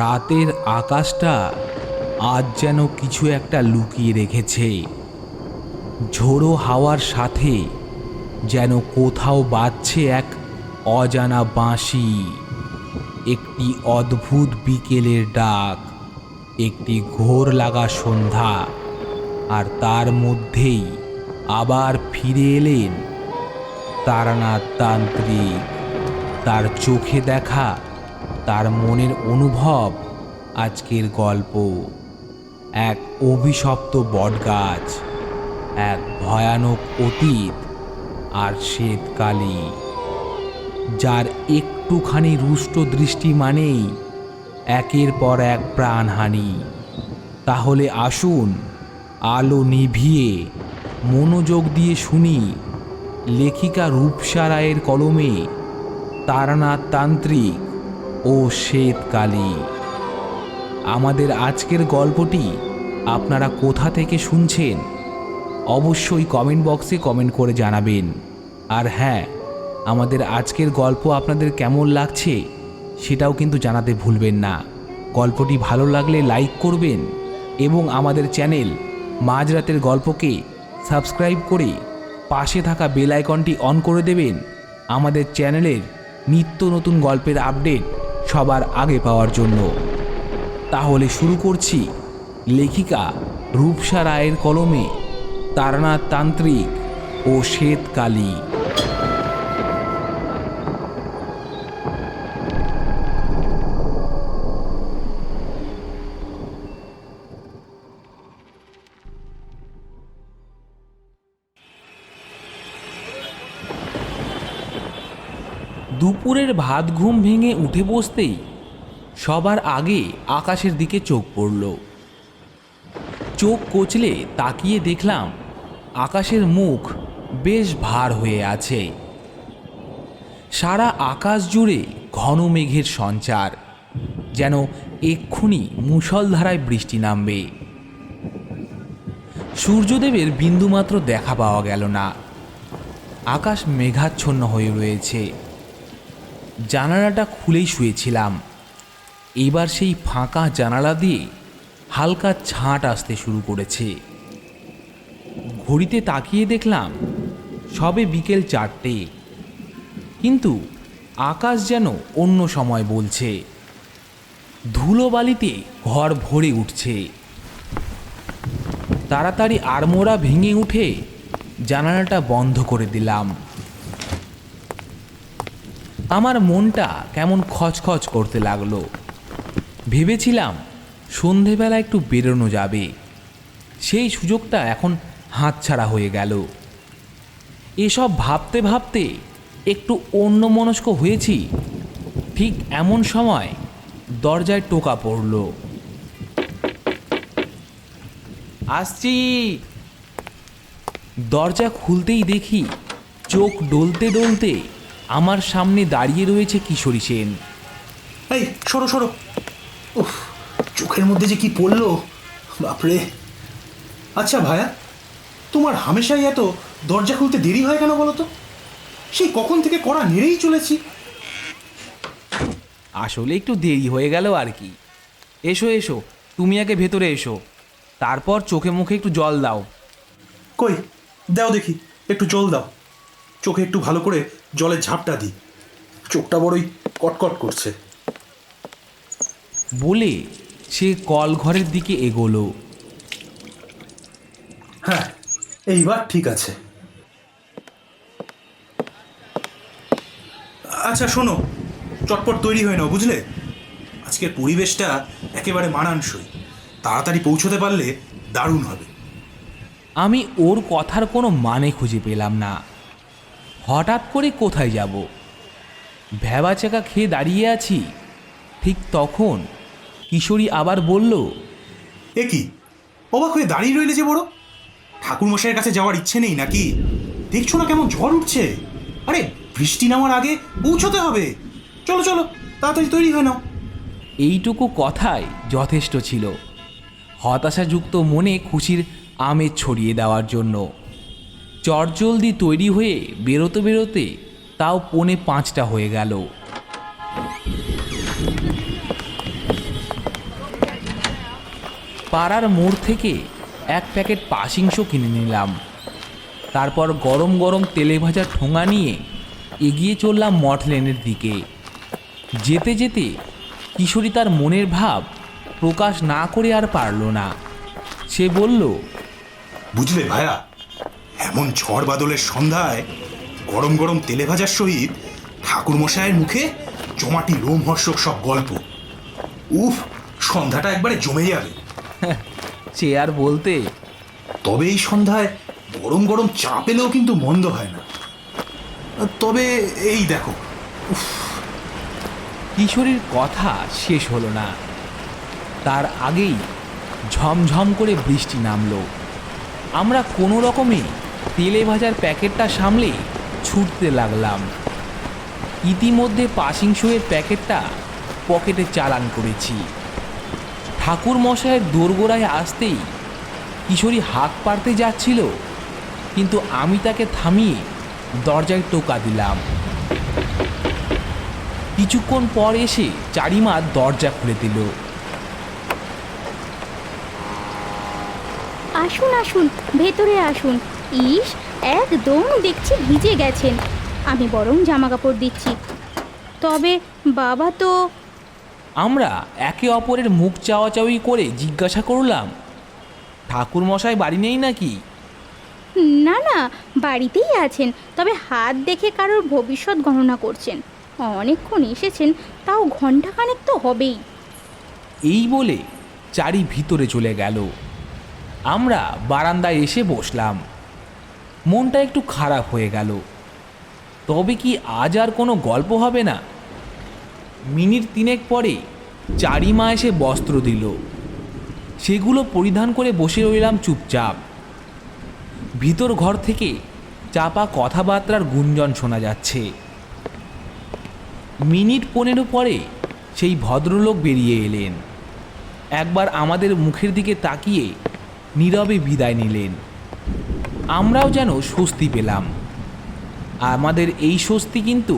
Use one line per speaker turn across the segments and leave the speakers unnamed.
রাতের আকাশটা আজ যেন কিছু একটা লুকিয়ে রেখেছে। ঝোড়ো হাওয়ার সাথে যেন কোথাও বাজছে এক অজানা বাঁশি, একটি অদ্ভুত বিকেলের ডাক, একটি ঘোর লাগা সন্ধ্যা। আর তার মধ্যেই আবার ফিরে এলেন তারানাথ তান্ত্রিক। তার চোখে দেখা, তার মনের অনুভব। আজকের গল্প এক অভিশপ্ত বটগাছ, এক ভয়ানক অতীত আর শ্বেতকালী, যার একটুখানি রুষ্ট দৃষ্টি মানেই একের পর এক প্রাণহানি। তাহলে আসুন আলো নিভিয়ে মনোযোগ দিয়ে শুনি লেখিকা রূপসা রায়ের কলমে তারানাথ তান্ত্রিক ও শ্বেতকালী। আমাদের আজকের গল্পটি আপনারা কোথা থেকে শুনছেন অবশ্যই কমেন্ট বক্সে কমেন্ট করে জানাবেন। আর হ্যাঁ, আমাদের আজকের গল্প আপনাদের কেমন লাগছে সেটাও কিন্তু জানাতে ভুলবেন না। গল্পটি ভালো লাগলে লাইক করবেন এবং আমাদের চ্যানেল মাঝরাতের গল্পকে সাবস্ক্রাইব করে পাশে থাকা বেল আইকনটি অন করে দেবেন আমাদের চ্যানেলের নিত্য নতুন গল্পের আপডেট সবার আগে পাওয়ার জন্য। তাহলে শুরু করছি লেখিকা রূপসা রায়ের কলমে তারানাথ তান্ত্রিক ও শ্বেতকালী। দুপুরের ভাত ঘুম ভেঙে উঠে বসতেই সবার আগে আকাশের দিকে চোখ পড়ল। চোখ কচলে তাকিয়ে দেখলাম আকাশের মুখ বেশ ভার হয়ে আছে। সারা আকাশ জুড়ে ঘন মেঘের সঞ্চার, যেন এক্ষুনি মুষলধারায় বৃষ্টি নামবে। সূর্যদেবের বিন্দুমাত্র দেখা পাওয়া গেল না। আকাশ মেঘাচ্ছন্ন হয়ে রয়েছে। জানালাটা খুলেই শুয়েছিলাম। এবার সেই ফাঁকা জানালা দিয়ে হালকা ছাঁট আসতে শুরু করেছে। ঘড়িতে তাকিয়ে দেখলাম সবে বিকেল 4টে, কিন্তু আকাশ যেন অন্য সময় বলছে। ধুলোবালিতে ঘর ভরে উঠছে। তাড়াতাড়ি আড়মোড়া ভেঙে উঠে জানালাটা বন্ধ করে দিলাম। আমার মনটা কেমন খচখচ করতে লাগলো। ভেবেছিলাম সন্ধেবেলা একটু বেরোনো যাবে, সেই সুযোগটা এখন হাতছাড়া হয়ে গেল। এসব ভাবতে ভাবতে একটু অন্যমনস্ক হয়েছি। ঠিক এমন সময় দরজায় টোকা পড়ল। আসছি। দরজা খুলতেই দেখি চোখ ডলতে ডলতে আমার সামনে দাঁড়িয়ে রয়েছে কিশোরী সেন।
এই সরো সরো, উফ, চোখের মধ্যে যে কি পড়লো বাপরে। আচ্ছা ভায়া, তোমার হামেশাই এত দরজা খুলতে দেরি হয় কেন বলো তো? সেই কখন থেকে কড়া নেড়েই চলেছি।
আসলে একটু দেরি হয়ে গেল আর কি। এসো এসো, তুমি আগে ভেতরে এসো, তারপর চোখে মুখে একটু জল দাও।
কই দাও দেখি, একটু জল দাও। চোখে একটু ভালো করে জলের ঝাপটা দিই, চোখটা বড়ই কটকট করছে।
বলে সে কল ঘরের দিকে এগোলো।
হ্যাঁ, এইবার ঠিক আছে। আচ্ছা শোনো, চটপট তৈরি হয়ে নাও বুঝলে। আজকের পরিবেশটা একেবারে মানানসই, তাড়াতাড়ি পৌঁছতে পারলে দারুণ হবে।
আমি ওর কথার কোনো মানে খুঁজে পেলাম না। হঠাৎ করে কোথায় যাব? ভ্যাবাচাকা খেয়ে দাঁড়িয়ে আছি। ঠিক তখন কিশোরী আবার বলল,
এ কি অবাক হয়ে দাঁড়িয়ে রইলে যে বড়? ঠাকুরমশাইয়ের কাছে যাওয়ার ইচ্ছে নেই নাকি? দেখছো না কেমন ঝড় উঠছে? আরে বৃষ্টি নামার আগে পৌঁছতে হবে। চলো চলো, তাড়াতাড়ি তৈরি হয়ে নাও।
এইটুকু কথাই যথেষ্ট ছিল হতাশাযুক্ত মনে খুশির আমেজ ছড়িয়ে দেওয়ার জন্য। চটজলদি তৈরি হয়ে বেরোতে বেরোতে তাও 4:45 হয়ে গেল। পাড়ার মোড় থেকে এক প্যাকেট পাশিংশ কিনে নিলাম। তারপর গরম গরম তেলে ভাজা ঠোঙা নিয়ে এগিয়ে চললাম মঠ লেনের দিকে। যেতে যেতে কিশোরী তার মনের ভাব প্রকাশ না করে আর পারল না। সে বলল,
বুঝলে ভায়া, এমন ঝড় বাদলের সন্ধ্যায় গরম গরম তেলে ভাজার সহিত ঠাকুরমশাইয়ের মুখে জমাটি রোমহর্ষক সব গল্প, উফ, সন্ধ্যাটা একবারে জমে যাবে।
সে আর বলতে।
তবে এই সন্ধ্যায় গরম গরম চা পেলেও কিন্তু মন্দ হয় না। তবে এই দেখো,
কিশোরীর কথা শেষ হলো না, তার আগেই ঝমঝম করে বৃষ্টি নামলো। আমরা কোনো রকমে তেলে ভাজার প্যাকেটটা সামলে ছুটতে লাগলাম। ইতিমধ্যে পাশিংশোয়ের প্যাকেটটা পকেটে চালান করেছি। ঠাকুর মশাইয়ের দোরগোড়ায় আসতেই কিশোরী হাত পাড়তে যাচ্ছিল, কিন্তু আমি তাকে থামিয়ে দরজায় টোকা দিলাম। কিছুক্ষণ পর এসে চারিমা দরজা খুলে দিল।
আসুন আসুন, ভেতরে আসুন। ইস, একদম দেখছি ভিজে গেছেন। আমি বরং জামা কাপড় দিচ্ছি। তবে বাবা তো...
আমরা একে অপরের মুখ চাওয়াচাওয়ি করে জিজ্ঞাসা করলাম, ঠাকুর মশাই বাড়ি নেই নাকি?
না না, বাড়িতেই আছেন, তবে হাত দেখে কারোর ভবিষ্যৎ গণনা করছেন। অনেকক্ষণ এসেছেন, তাও ঘন্টাখানেক তো হবেই।
এই বলে চারি ভিতরে চলে গেল। আমরা বারান্দায় এসে বসলাম। মনটা একটু খারাপ হয়ে গেল। তবে কি আজ আর কোনো গল্প হবে না? মিনিট তিনেক পরে চারিমা এসে বস্ত্র দিল। সেগুলো পরিধান করে বসে রইলাম চুপচাপ। ভিতর ঘর থেকে চাপা কথাবার্তার গুঞ্জন শোনা যাচ্ছে। মিনিট 15 পরে সেই ভদ্রলোক বেরিয়ে এলেন। একবার আমাদের মুখের দিকে তাকিয়ে নীরবে বিদায় নিলেন। আমরাও যেন স্বস্তি পেলাম। আমাদের এই স্বস্তি কিন্তু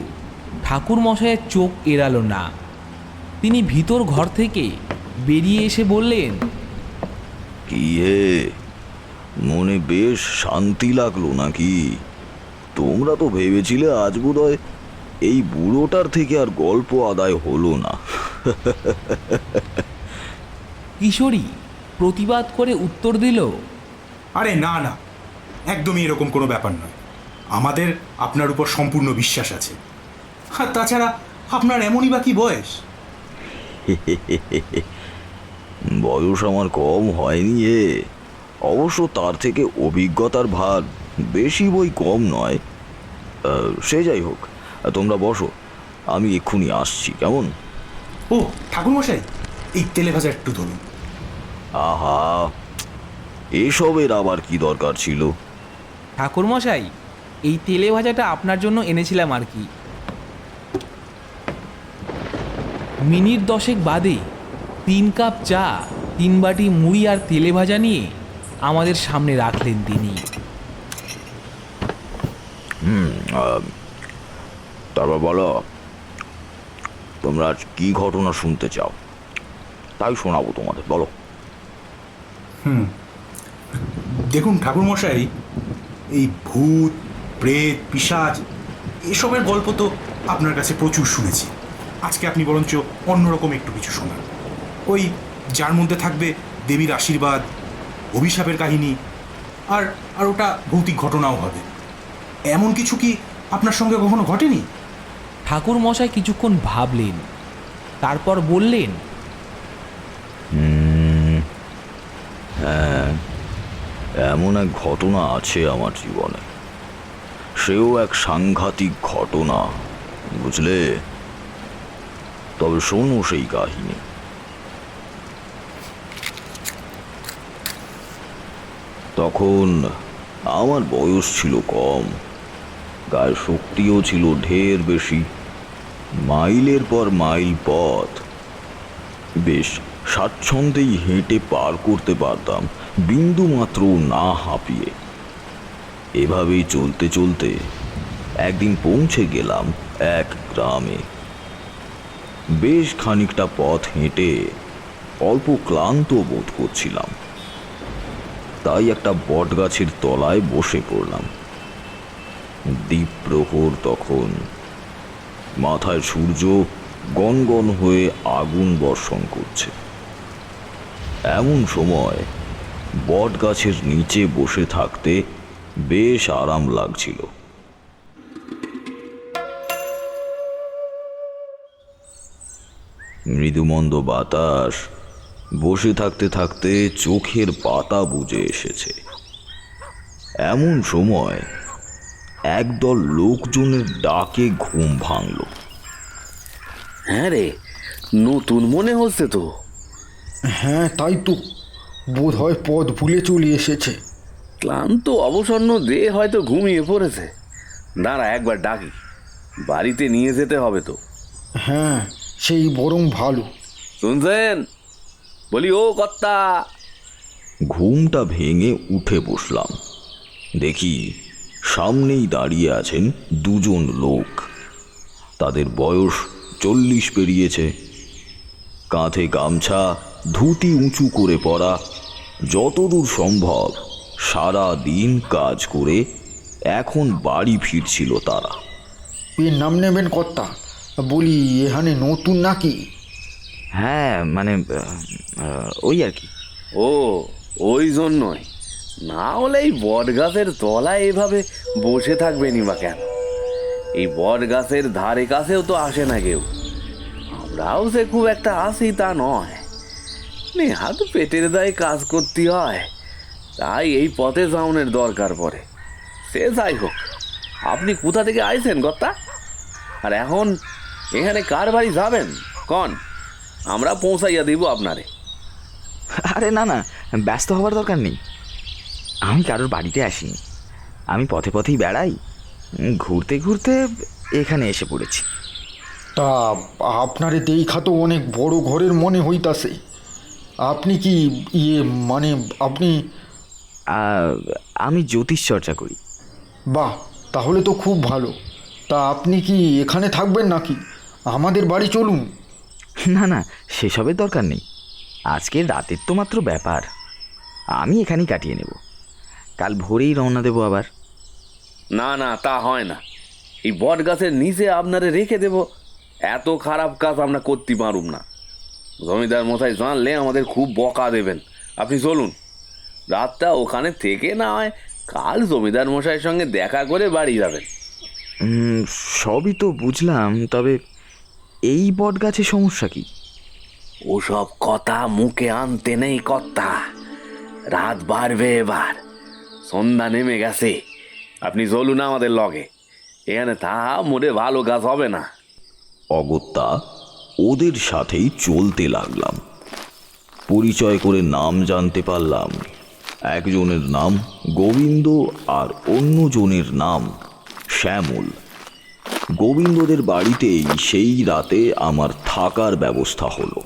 ঠাকুর মশাইয়ের চোখ এড়ালো না। তিনি ভিতর ঘর থেকে বেরিয়ে এসে বললেন,
কি হে, মনে বেশ শান্তি লাগলো নাকি? তোমরা তো ভেবেছিলে আজ বোধহয় এই বুড়োটার থেকে আর গল্প আদায় হলো না।
কিশোরী প্রতিবাদ করে উত্তর দিল,
আরে না না, একদমই এরকম কোনো ব্যাপার নয়। আমাদের আপনার উপর সম্পূর্ণ বিশ্বাস আছে। আর তাছাড়া আপনার এমনই বা কি বয়স?
বয়স আমার কম হয়নি এ। অবশ্য তার থেকে অভিজ্ঞতার ভার বেশি বই কম নয়। সে যাই হোক, তোমরা বসো, আমি এক্ষুনি আসছি, কেমন?
ও ঠাকুরমশাই, এই তেলে ভাজা একটু ধরুন।
আহা, এসবের আবার কি দরকার ছিল?
ঠাকুর মশাই, এই তেলে ভাজাটা আপনার জন্য এনেছিলাম আর কি। মিনিট 10 বাদে 3 কাপ চা, 3 বাটি মুড়ি আর তেলে ভাজা নিয়ে আমাদের সামনে রাখলেন তিনি।
তারপর বলো, তোমরা আজ কি ঘটনা শুনতে চাও? তাই শোনাবো তোমাদের, বলো।
দেখুন ঠাকুরমশাই, এই ভূত, প্রেত, পিশাচ এসবের গল্প তো আপনার কাছে প্রচুর শুনেছি। আজকে আপনি বরঞ্চ অন্যরকম একটু কিছু শোনান। ওই যার মধ্যে থাকবে দেবীর আশীর্বাদ, অভিশাপের কাহিনী, আর আর ওটা ভৌতিক ঘটনাও হবে। এমন কিছু কি আপনার সঙ্গে কখনো ঘটেনি?
ঠাকুর মশাই কিছুক্ষণ ভাবলেন, তারপর বললেন,
হ্যাঁ, এমন এক ঘটনা আছে আমার জীবনে। সেও এক সাংঘাতিক ঘটনা, বুঝলে? তবে শোনো সেই কাহিনী। তখন আমার বয়স ছিল কম, গায়ে শক্তিও ছিল ঢের বেশি। মাইলের পর মাইল পথ বেশ স্বাচ্ছন্দ্যেই হেঁটে পার করতে পারতাম, বিন্দু মাত্র না হাঁপিয়ে। এভাবেই চলতে চলতে একদিন পৌঁছে গেলাম এক গ্রামে। বেশ খানিকটা পথ হেঁটে অল্প ক্লান্ত বোধ করছিলাম, তাই একটা বটগাছের তলায় বসে পড়লাম। দ্বীপ্রহর তখন, মাথায় সূর্য গনগন হয়ে আগুন বর্ষণ করছে। এমন সময় বটগাছের নিচে বসে থাকতে বেশ আরাম লাগছিল। মৃদুমন্দ বাতাস বসে থাকতে থাকতে চোখের পাতা বুজে এসেছে। এমন সময় একদল লোকজনের ডাকে ঘুম ভাঙল।
হ্যাঁ রে, নতুন মনে হচ্ছে তো।
হ্যাঁ তাই তো, বোধ হয় পথ ভুলে চলে এসেছে।
ক্লান্ত অবসন্ন দেহ হয়তো ঘুমিয়ে পড়েছে। দাঁড়া, একবার ডাকি, বাড়িতে নিয়ে যেতে হবে তো।
হ্যাঁ, সেই বরং ভালো।
শুনছেন? বলি ও কর্তা।
ঘুমটা ভেঙে উঠে বসলাম। দেখি সামনেই দাঁড়িয়ে আছেন দুজন লোক। তাদের বয়স 40 পেরিয়েছে। কাঁধে গামছা, ধুতি উঁচু করে পরা, যতদূর সম্ভব সারা দিন কাজ করে এখন বাড়ি ফিরছিল তারা।
এর নাম নেবেন কর্তা? বলি এখানে নতুন নাকি?
হ্যাঁ মানে ওই আর কি।
ও, ওই জন্যই। না হলে এই বট গাছের তলায় এভাবে বসে থাকবেনি বা কেন? এই বট গাছের ধারে কাছেও তো আসে না কেউ। আমরাও যে খুব একটা আসি তা নয়। নেহাত পেটের দায়ে কাজ করতে হয়, তাই এই পথে যাওনের দরকার পড়ে। সে যাই হোক, আপনি কোথা থেকে আইছেন কর্তা? আর এখন এখানে কার বাড়ি যাবেন কন? আমরা পৌঁছাইয়া দিব আপনারে।
আরে না না, ব্যস্ত হওয়ার দরকার নেই। আমি কারোর বাড়িতে আসিনি, আমি পথে পথেই বেড়াই। ঘুরতে ঘুরতে এখানে এসে পড়েছি।
তা আপনারে দেখা তো অনেক বড় ঘরের মনে হইতাছে। আপনি কি মানে আপনি?
আমি জ্যোতিষ চর্চা করি।
বাহ, তাহলে তো খুব ভালো। তা আপনি কি এখানে থাকবেন নাকি? আমাদের বাড়ি চলুন।
না না, সেসবের দরকার নেই। আজকের রাতের তো মাত্র ব্যাপার, আমি এখানেই কাটিয়ে নেব। কাল ভোরেই রওনা দেবো আবার।
না না, তা হয় না। এই বট গাছের নিচে আপনারে রেখে দেব, এত খারাপ কাজ আমরা করতে পারুম না। জমিদার মশাই জানলে আমাদের খুব বকা দেবেন। আপনি চলুন, রাতটা ওখানে থেকে না হয় কাল জমিদার মশাইয়ের সঙ্গে দেখা করে বাড়ি যাবেন।
সবই তো বুঝলাম, তবে এই বট গাছের সমস্যা কি?
ওসব কথা মুখে আনতে নেই কর্তা। রাত বাড়বে এবার, সন্ধ্যা নেমে গেছে। আপনি চলুন আমাদের লগে, এখানে তা মোটে ভালো কাজ হবে না।
অগত্যা ওদের সাথেই চলতে লাগলাম। পরিচয় করে নাম জানতে পারলাম। একজনের নাম গোবিন্দ আর অন্যজনের নাম শ্যামল। গোবিন্দদের বাড়িতেই সেই রাতে আমার থাকার ব্যবস্থা হলো।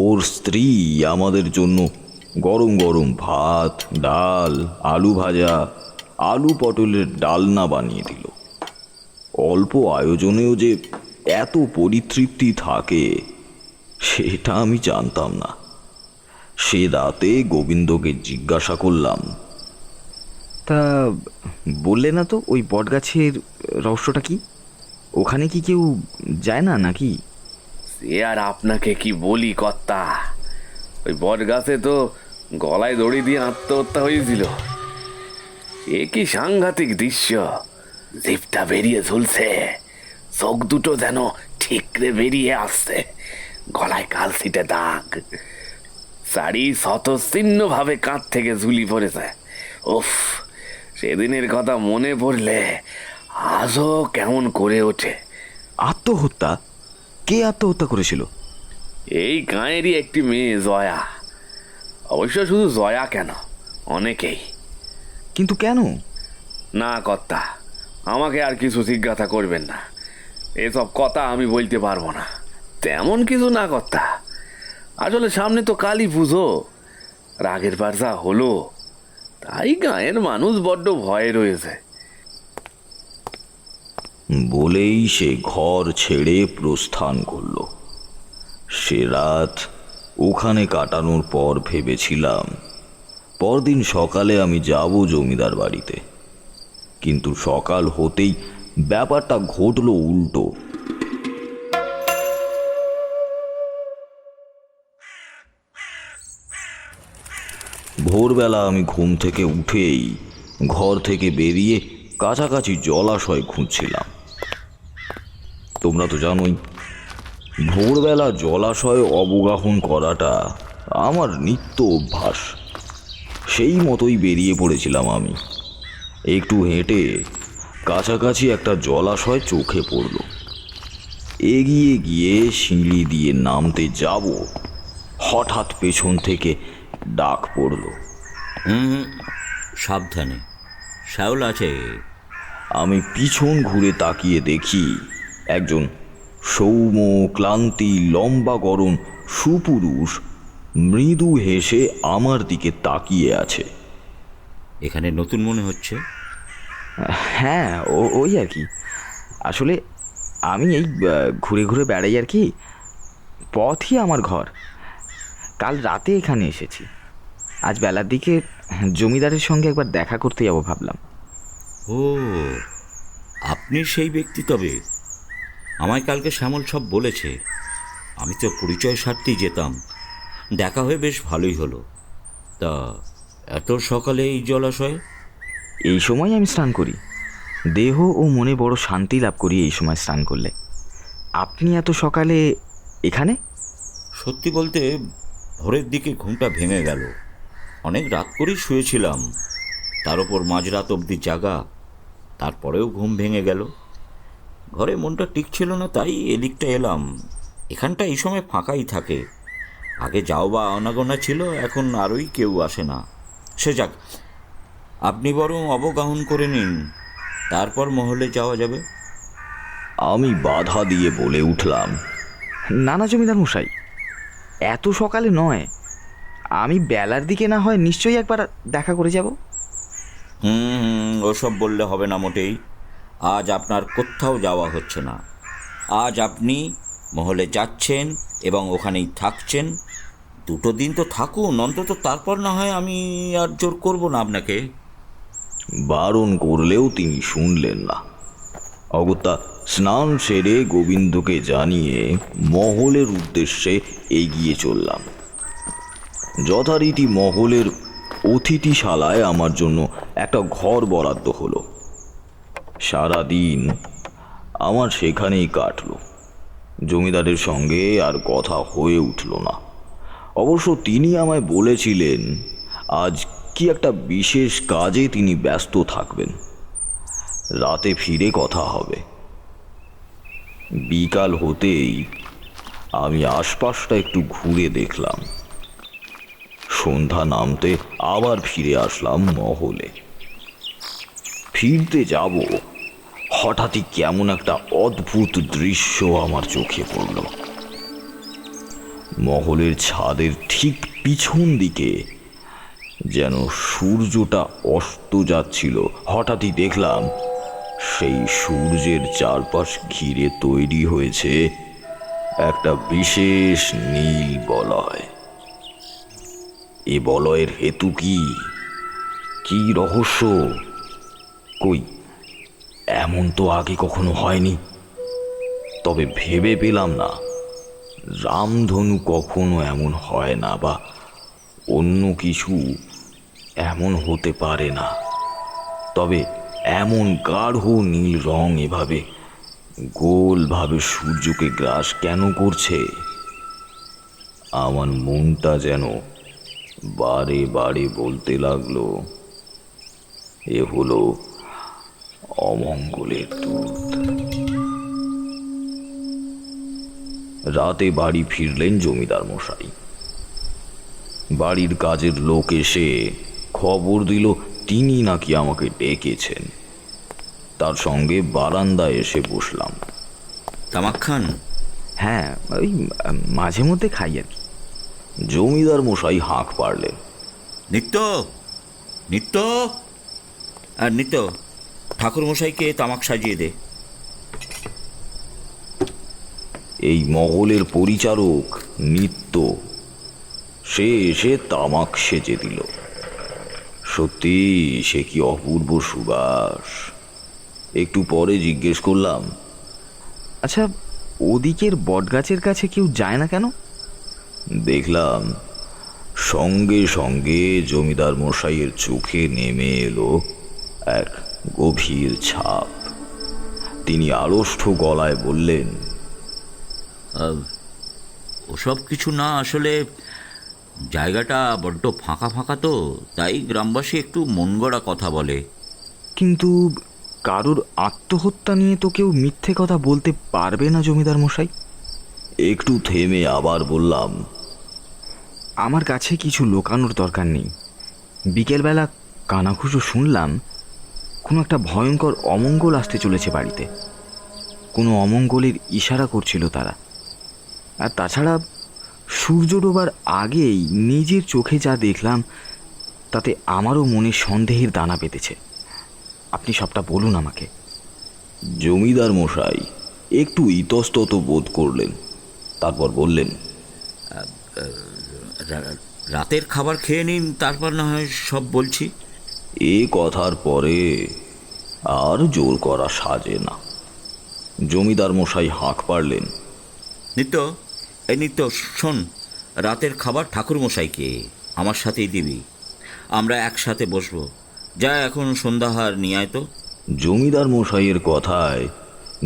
ওর স্ত্রী আমাদের জন্য গরম গরম ভাত, ডাল, আলু ভাজা, আলু পটলের ডালনা বানিয়ে দিল। অল্প আয়োজনেও যে এত পরিতৃপ্তি থাকে সেটা আমি জানতাম না। সে রাতে গোবিন্দকে জিজ্ঞাসা করলাম,
তা বললে না তো ওই বট গাছের রহস্যটা কি? ওখানে কি কেউ যায় না নাকি?
সে আর আপনাকে কি বলি কর্তা, ওই বট গাছে তো গলায় দড়ি দিয়ে আত্মহত্যা হয়েছিল। এ কি সাংঘাতিক দৃশ্য! জিভটা বেরিয়ে ঝুলছে, চোখ দুটো যেন ঠিকরে বেরিয়ে আসছে, গলায় কালসিটে দাগ, শাড়ি শতচ্ছিন্ন ভাবে কাঁধ থেকে ঝুলি পড়েছে। উফ, সেদিনের কথা মনে পড়লে আজও কেমন করে ওঠে।
আত্মহত্যা? কে আত্মহত্যা করেছিল?
এই গাঁয়েরই একটি মেয়ে জয়া। অবশ্য শুধু জয়া কেন, অনেকেই।
কিন্তু কেন?
না কর্তা, আমাকে আর কিছু জিজ্ঞাসা করবেন না। এসব কথা আমি বলতে পারবো না। তেমন কিছু না কর্তা, আসলে সামনে তো কালী পুজো। রাগের বার যা হলো, তাই গাঁয়ের মানুষ বড্ড ভয়ে রয়েছে।
বলেই সে ঘর ছেড়ে প্রস্থান করল। সে রাত ওখানে কাটানোর পর ভেবেছিলাম পরদিন সকালে আমি যাব জমিদার বাড়িতে, কিন্তু সকাল হতেই ব্যাপারটা ঘটল উল্টো। ভোরবেলা আমি ঘুম থেকে উঠেই ঘর থেকে বেরিয়ে কাছাকাছি জলাশয় খুঁজছিলাম। তোমরা তো জানোই ভোরবেলা জলাশয়ে অবগাহন করাটা আমার নিত্য অভ্যাস। সেই মতোই বেরিয়ে পড়েছিলাম আমি। একটু হেঁটে কাছাকাছি একটা জলাশয় চোখে পড়ল। এগিয়ে গিয়ে সিঁড়ি দিয়ে নামতে যাব, হঠাৎ পেছন থেকে ডাক পড়ল।
সাবধানে, শ্যাওল আছে।
আমি পিছন ঘুরে তাকিয়ে দেখি একজন সৌম্য ক্লান্তি লম্বা গরম সুপুরুষ মৃদু হেসে আমার দিকে তাকিয়ে আছে।
এখানে নতুন মনে হচ্ছে।
হ্যাঁ, ওই আর কি। আসলে আমি এই ঘুরে ঘুরে বেড়াই আর কি। পথই আমার ঘর। কাল রাতে এখানে এসেছি। আজ বেলার দিকে জমিদারের সঙ্গে একবার দেখা করতে যাবো ভাবলাম।
ও, আপনি সেই ব্যক্তি তবে। আমায় কালকে শ্যামল সব বলেছে। আমি তো পরিচয় স্বার্থেই যেতাম। দেখা হয়ে বেশ ভালোই হলো। তা এত সকালে এই জলাশয়ে?
এই সময় আমি স্নান করি। দেহ ও মনে বড় শান্তি লাভ করি এই সময় স্নান করলে। আপনি এত সকালে এখানে?
সত্যি বলতে ভোরের দিকে ঘুমটা ভেঙে গেল। অনেক রাত করেই শুয়েছিলাম, তার ওপর মাঝরাত অবধি জাগা। তারপরেও ঘুম ভেঙে গেল। ঘরে মনটা টিকছিল না, তাই এদিকটা এলাম। এখানটা এই সময় ফাঁকাই থাকে। আগে যাও বা আনাগোনা ছিল, এখন আরই কেউ আসে না। সে যাক, আপনি বরং অবগাহন করে নিন, তারপর মহলে যাওয়া যাবে।
আমি বাধা দিয়ে বলে উঠলাম,
না না জমিদার মশাই, এত সকালে নয়। আমি বেলার দিকে না হয় নিশ্চয়ই একবার দেখা করে যাব।
ওসব বললে হবে না মোটেই। আজ আপনার কোথাও যাওয়া হচ্ছে না। আজ আপনি মহলে যাচ্ছেন এবং ওখানেই থাকছেন। 2 দিন তো থাকুন অন্তত, তারপর না হয় আমি আর জোর করব না আপনাকে।
বারণ করলেও তিনি শুনলেন না। অগত্যা স্নান সেরে গোবিন্দকে জানিয়ে মহলের উদ্দেশ্যে এগিয়ে চললাম। যথারীতি মহলের অতিথিশালায় আমার জন্য একটা ঘর বরাদ্দ হলো। সারাদিন আমার সেখানেই কাটলো। জমিদারের সঙ্গে আর কথা হয়ে উঠল না। অবশ্য তিনি আমায় বলেছিলেন আজ কি একটা বিশেষ কাজে তিনি ব্যস্ত থাকবেন, রাতে ফিরে কথা হবে। বিকাল হতেই আমি আশপাশটা একটু ঘুরে দেখলাম। সন্ধ্যা নামতে আবার ফিরে আসলাম মহলে। ফিরতে যাব, হঠাৎই কেমন একটা অদ্ভুত দৃশ্য আমার চোখে পড়ল। মহলের ছাদের ঠিক পিছন দিকে যেন সূর্যটা অস্ত যাচ্ছিল। হঠাৎই দেখলাম সেই সূর্যের চারপাশ ঘিরে তৈরি হয়েছে একটা বিশেষ নীল বলয়। এ বলয়ের হেতু কি, কি রহস্য? কই, এমন তো আগে কখনো হয়নি। তবে ভেবে পেলাম না রামধনু কখনো এমন হয় না, বা অন্য কিছু এমন হতে পারে না। তবে এমন গাঢ় নীল রং এভাবে গোলভাবে সূর্যকে গ্রাস কেন করছে? আমার মনটা যেন বারে বারে বলতে লাগলো, এ হলো অমঙ্গলের দূত। রাতে বাড়ি ফিরলেন জমিদার মশাই। বাড়ির কাজের লোক এসে খবর দিল তিনি নাকি আমাকে ডেকেছেন। তার সঙ্গে বারান্দায় এসে বসলাম।
তামাক খান?
হ্যাঁ, ওই মাঝে মধ্যে খাই আর কি।
জমিদার মশাই হাঁক পারলেন,
নিত্য, নিত্য, আর নিত্য, ঠাকুর মশাইকে তামাক সাজিয়ে দে।
এই মহলের পরিচারক নিত্য, সে এসে তামাক সেজে দিল। সত্যি সে কি অপূর্ব সুবাস। একটু পরে জিজ্ঞেস করলাম,
আচ্ছা, ওদিকের বটগাছের কাছে কেউ যায় না কেন?
দেখলাম সঙ্গে সঙ্গে জমিদার মশাইয়ের চোখে নেমে এলো এক গভীর ছাপ। তিনি আড়ষ্ট গলায় বললেন,
ওসব কিছু না, আসলে জায়গাটা বড্ড ফাঁকা ফাঁকা তো, তাই গ্রামবাসী একটু মন গড়া কথা বলে।
কিন্তু কারোর আত্মহত্যা নিয়ে তো কেউ মিথ্যে কথা বলতে পারবে না জমিদার মশাই।
একটু থেমে আবার বললাম,
আমার কাছে কিছু লোকানোর দরকার নেই। বিকেলবেলা কানাঘুষো শুনলাম কোনো একটা ভয়ঙ্কর অমঙ্গল আসতে চলেছে বাড়িতে। কোনো অমঙ্গলের ইশারা করছিল তারা। আর তাছাড়া সূর্য ডোবার আগেই নিজের চোখে যা দেখলাম তাতে আমারও মনে সন্দেহের দানা পেতেছে। আপনি সবটা বলুন আমাকে।
জমিদার মশাই একটু ইতস্তত বোধ করলেন, তারপর বললেন,
রাতের খাবার খেয়ে নিন, তারপর না হয় সব বলছি।
এ কথার পরে আর জোর করা সাজে না। জমিদার মশাই হাঁক পারলেন,
নিত্য, এই নিত্য, শোন, রাতের খাবার ঠাকুর মশাইকে আমার সাথেই দিবি, আমরা একসাথে বসবো। যা এখন সন্ধ্যাহার নিয়ে আয় তো।
জমিদার মশাইয়ের কথায়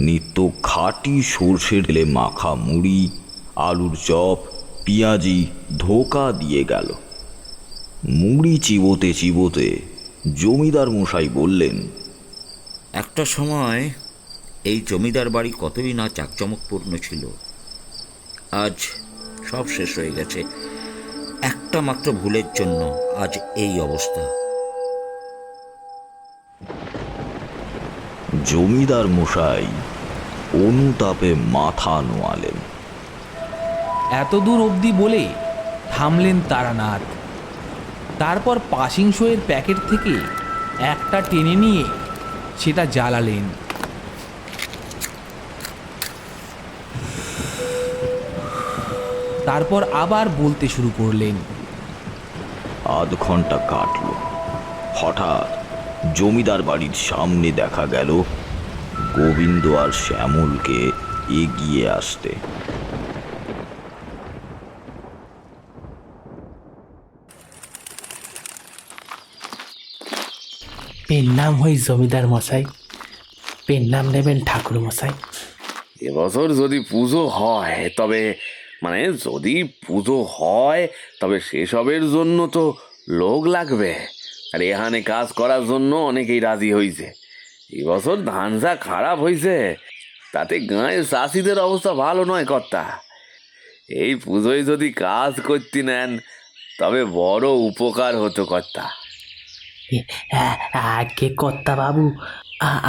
নিত্য খাঁটি সর্ষে ঢেলে মাখা মুড়ি, আলুর চপ, পেঁয়াজি ধোকা দিয়ে গেল। মুড়ি চিবোতে চিবোতে জমিদার মশাই বললেন,
একটা সময় এই জমিদার বাড়ি কতই না চাকচমকপূর্ণ ছিল, আজ সব শেষ হয়ে গেছে। একটা মাত্র ভুলের জন্য আজ এই অবস্থা।
জমিদার মশাই অনুতাপে মাথা নোয়ালেন।
এত দূর অবধি বলে থামলেন তারানাথ। তারপর পাসিং শোয়ের প্যাকেট থেকে একটা টেনে নিয়ে সেটা জ্বালালেন। তারপর আবার বলতে শুরু করলেন।
আধ ঘন্টা কাটল। হঠাৎ জমিদার বাড়ির সামনে দেখা গেল গোবিন্দ আর শ্যামলকে এগিয়ে আসতে।
পেন নাম হই জমিদার মশাই, পেন নাম নেবেন ঠাকুর মশাই।
এবছর যদি পুজো হয় তবে যদি পুজো হয় তবে সেসবের জন্য তো লোক লাগবে, আর এখানে কাজ করার জন্য অনেকেই রাজি হয়েছে। এবছর ধান যা খারাপ হয়েছে তাতে গাঁয়ের চাষিদের অবস্থা ভালো নয় কর্তা। এই পুজোয় যদি কাজ করতে নেন তবে বড় উপকার হতো কর্তা।
আগে কর্তা বাবু,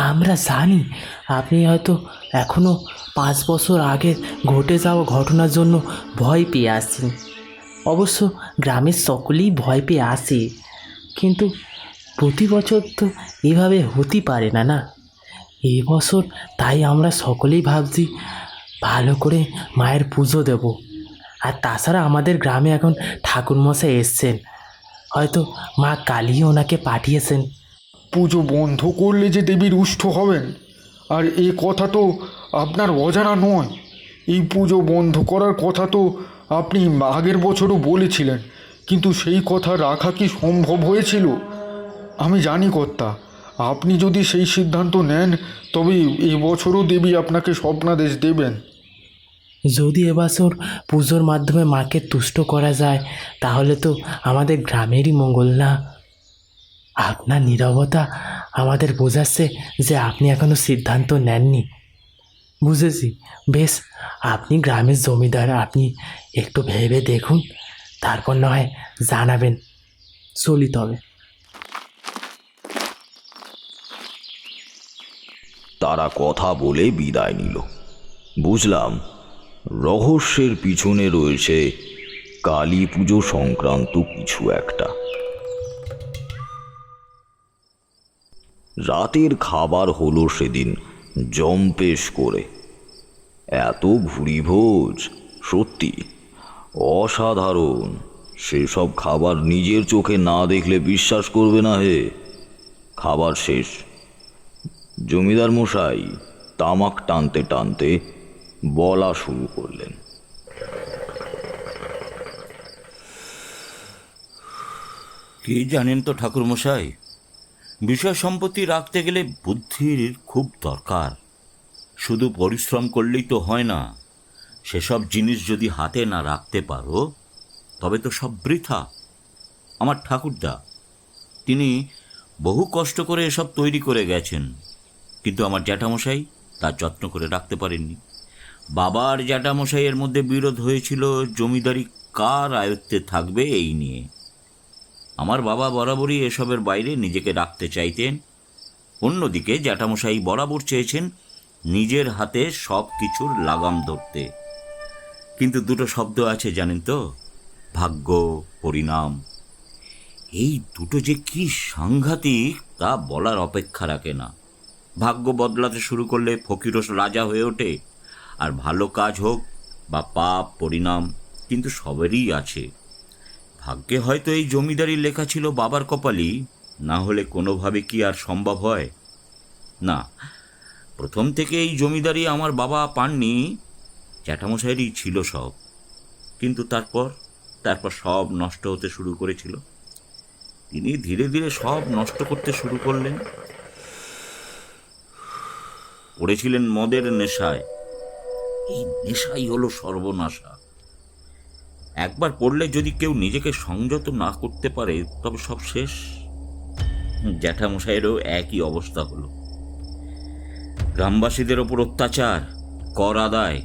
আমরা জানি আপনি হয়তো এখনো 5 বছর আগের ঘটে যাওয়া ঘটনার জন্য ভয় পেয়ে আসছেন। অবশ্য গ্রামের সকলেই ভয় পেয়ে আসে, কিন্তু প্রতি বছর তো এভাবে হতে পারে না না। এবছর তাই আমরা সকলেই ভাবছি ভালো করে মায়ের পুজো দেব। আর তাছাড়া আমাদের গ্রামে এখন ঠাকুরমশাই এসছেন, হয়তো মা কালী ওনাকে পাঠিয়েছেন।
পুজো বন্ধ করলে যে দেবী রুষ্ট হবেন, আর এ কথা তো আপনার অজানা নয়। এই পুজো বন্ধ করার কথা তো আপনি আগের বছরও বলেছিলেন, কিন্তু সেই কথা রাখা কি সম্ভব হয়েছিল? আমি জানি কর্তা, আপনি যদি সেই সিদ্ধান্ত নেন তবে এবছরও দেবী আপনাকে স্বপ্নাদেশ দেবেন।
যদি এবছর পুজোর মাধ্যমে মাকে তুষ্ট করা যায় তাহলে তো আমাদের গ্রামেরই মঙ্গল না। আপনার নীরবতা আমাদের বোঝাচ্ছে যে আপনি এখনো সিদ্ধান্ত নেননি। বুঝেছি, বেশ, আপনি গ্রামের জমিদার, আপনি একটু ভেবে দেখুন, তারপর না হয় জানাবেন। চলি তবে।
তারা কথা বলে বিদায় নিল। বুঝলাম রহস্যের পিছনে রয়েছে কালী পুজো সংক্রান্ত কিছু একটা। রাতের খাবার হলো সেদিন জম্পেশ করে। এত ভুরি ভোজ, সত্যি অসাধারণ। সেসব খাবার নিজের চোখে না দেখলে বিশ্বাস করবে না হে। খাবার শেষ, জমিদার মশাই তামাক টানতে টানতে বলা শুরু করলেন।
কি জানেন তো ঠাকুরমশাই, বিষয় সম্পত্তি রাখতে গেলে বুদ্ধির খুব দরকার। শুধু পরিশ্রম করলেই তো হয় না। সেসব জিনিস যদি হাতে না রাখতে পারো তবে তো সব বৃথা। আমার ঠাকুরদা, তিনি বহু কষ্ট করে এসব তৈরি করে গেছেন, কিন্তু আমার জ্যাঠামশাই তার যত্ন করে রাখতে পারেননি। বাবার জ্যাঠামশাইয়ের মধ্যে বিরোধ হয়েছিল জমিদারি কার আয়ত্তে থাকবে এই নিয়ে। আমার বাবা বরাবরই এসবের বাইরে নিজেকে রাখতে চাইতেন। অন্যদিকে জ্যাঠামশাই বরাবর চেয়েছেন নিজের হাতে সব কিছুর লাগাম ধরতে। কিন্তু দুটো শব্দ আছে জানেন তো, ভাগ্য, পরিণাম। এই দুটো যে কি সাংঘাতিক তা বলার অপেক্ষা রাখে না। ভাগ্য বদলাতে শুরু করলে ফকিরও রাজা হয়ে ওঠে। আর ভালো কাজ হোক বা পাপ, পরিণাম কিন্তু সবেরই আছে। ভাগ্যে হয়তো এই জমিদারি লেখা ছিল বাবার কপালই, না হলে কোনোভাবে কি আর সম্ভব হয়? না, প্রথম থেকে এই জমিদারি আমার বাবা পাননি, জ্যাঠামশাইয়েরই ছিল সব। কিন্তু তারপর সব নষ্ট হতে শুরু করেছিল। তিনি ধীরে ধীরে সব নষ্ট করতে শুরু করলেন। পড়েছিলেন মদের নেশায়। এই নেশাই হলো সর্বনাশা। একবার পড়লে যদি কেউ নিজেকে সংযত না করতে পারে তবে সব শেষ। জ্যাঠামশাইয়েরও একই অবস্থা হলো। গ্রামবাসীদের ওপর অত্যাচার, কর আদায়,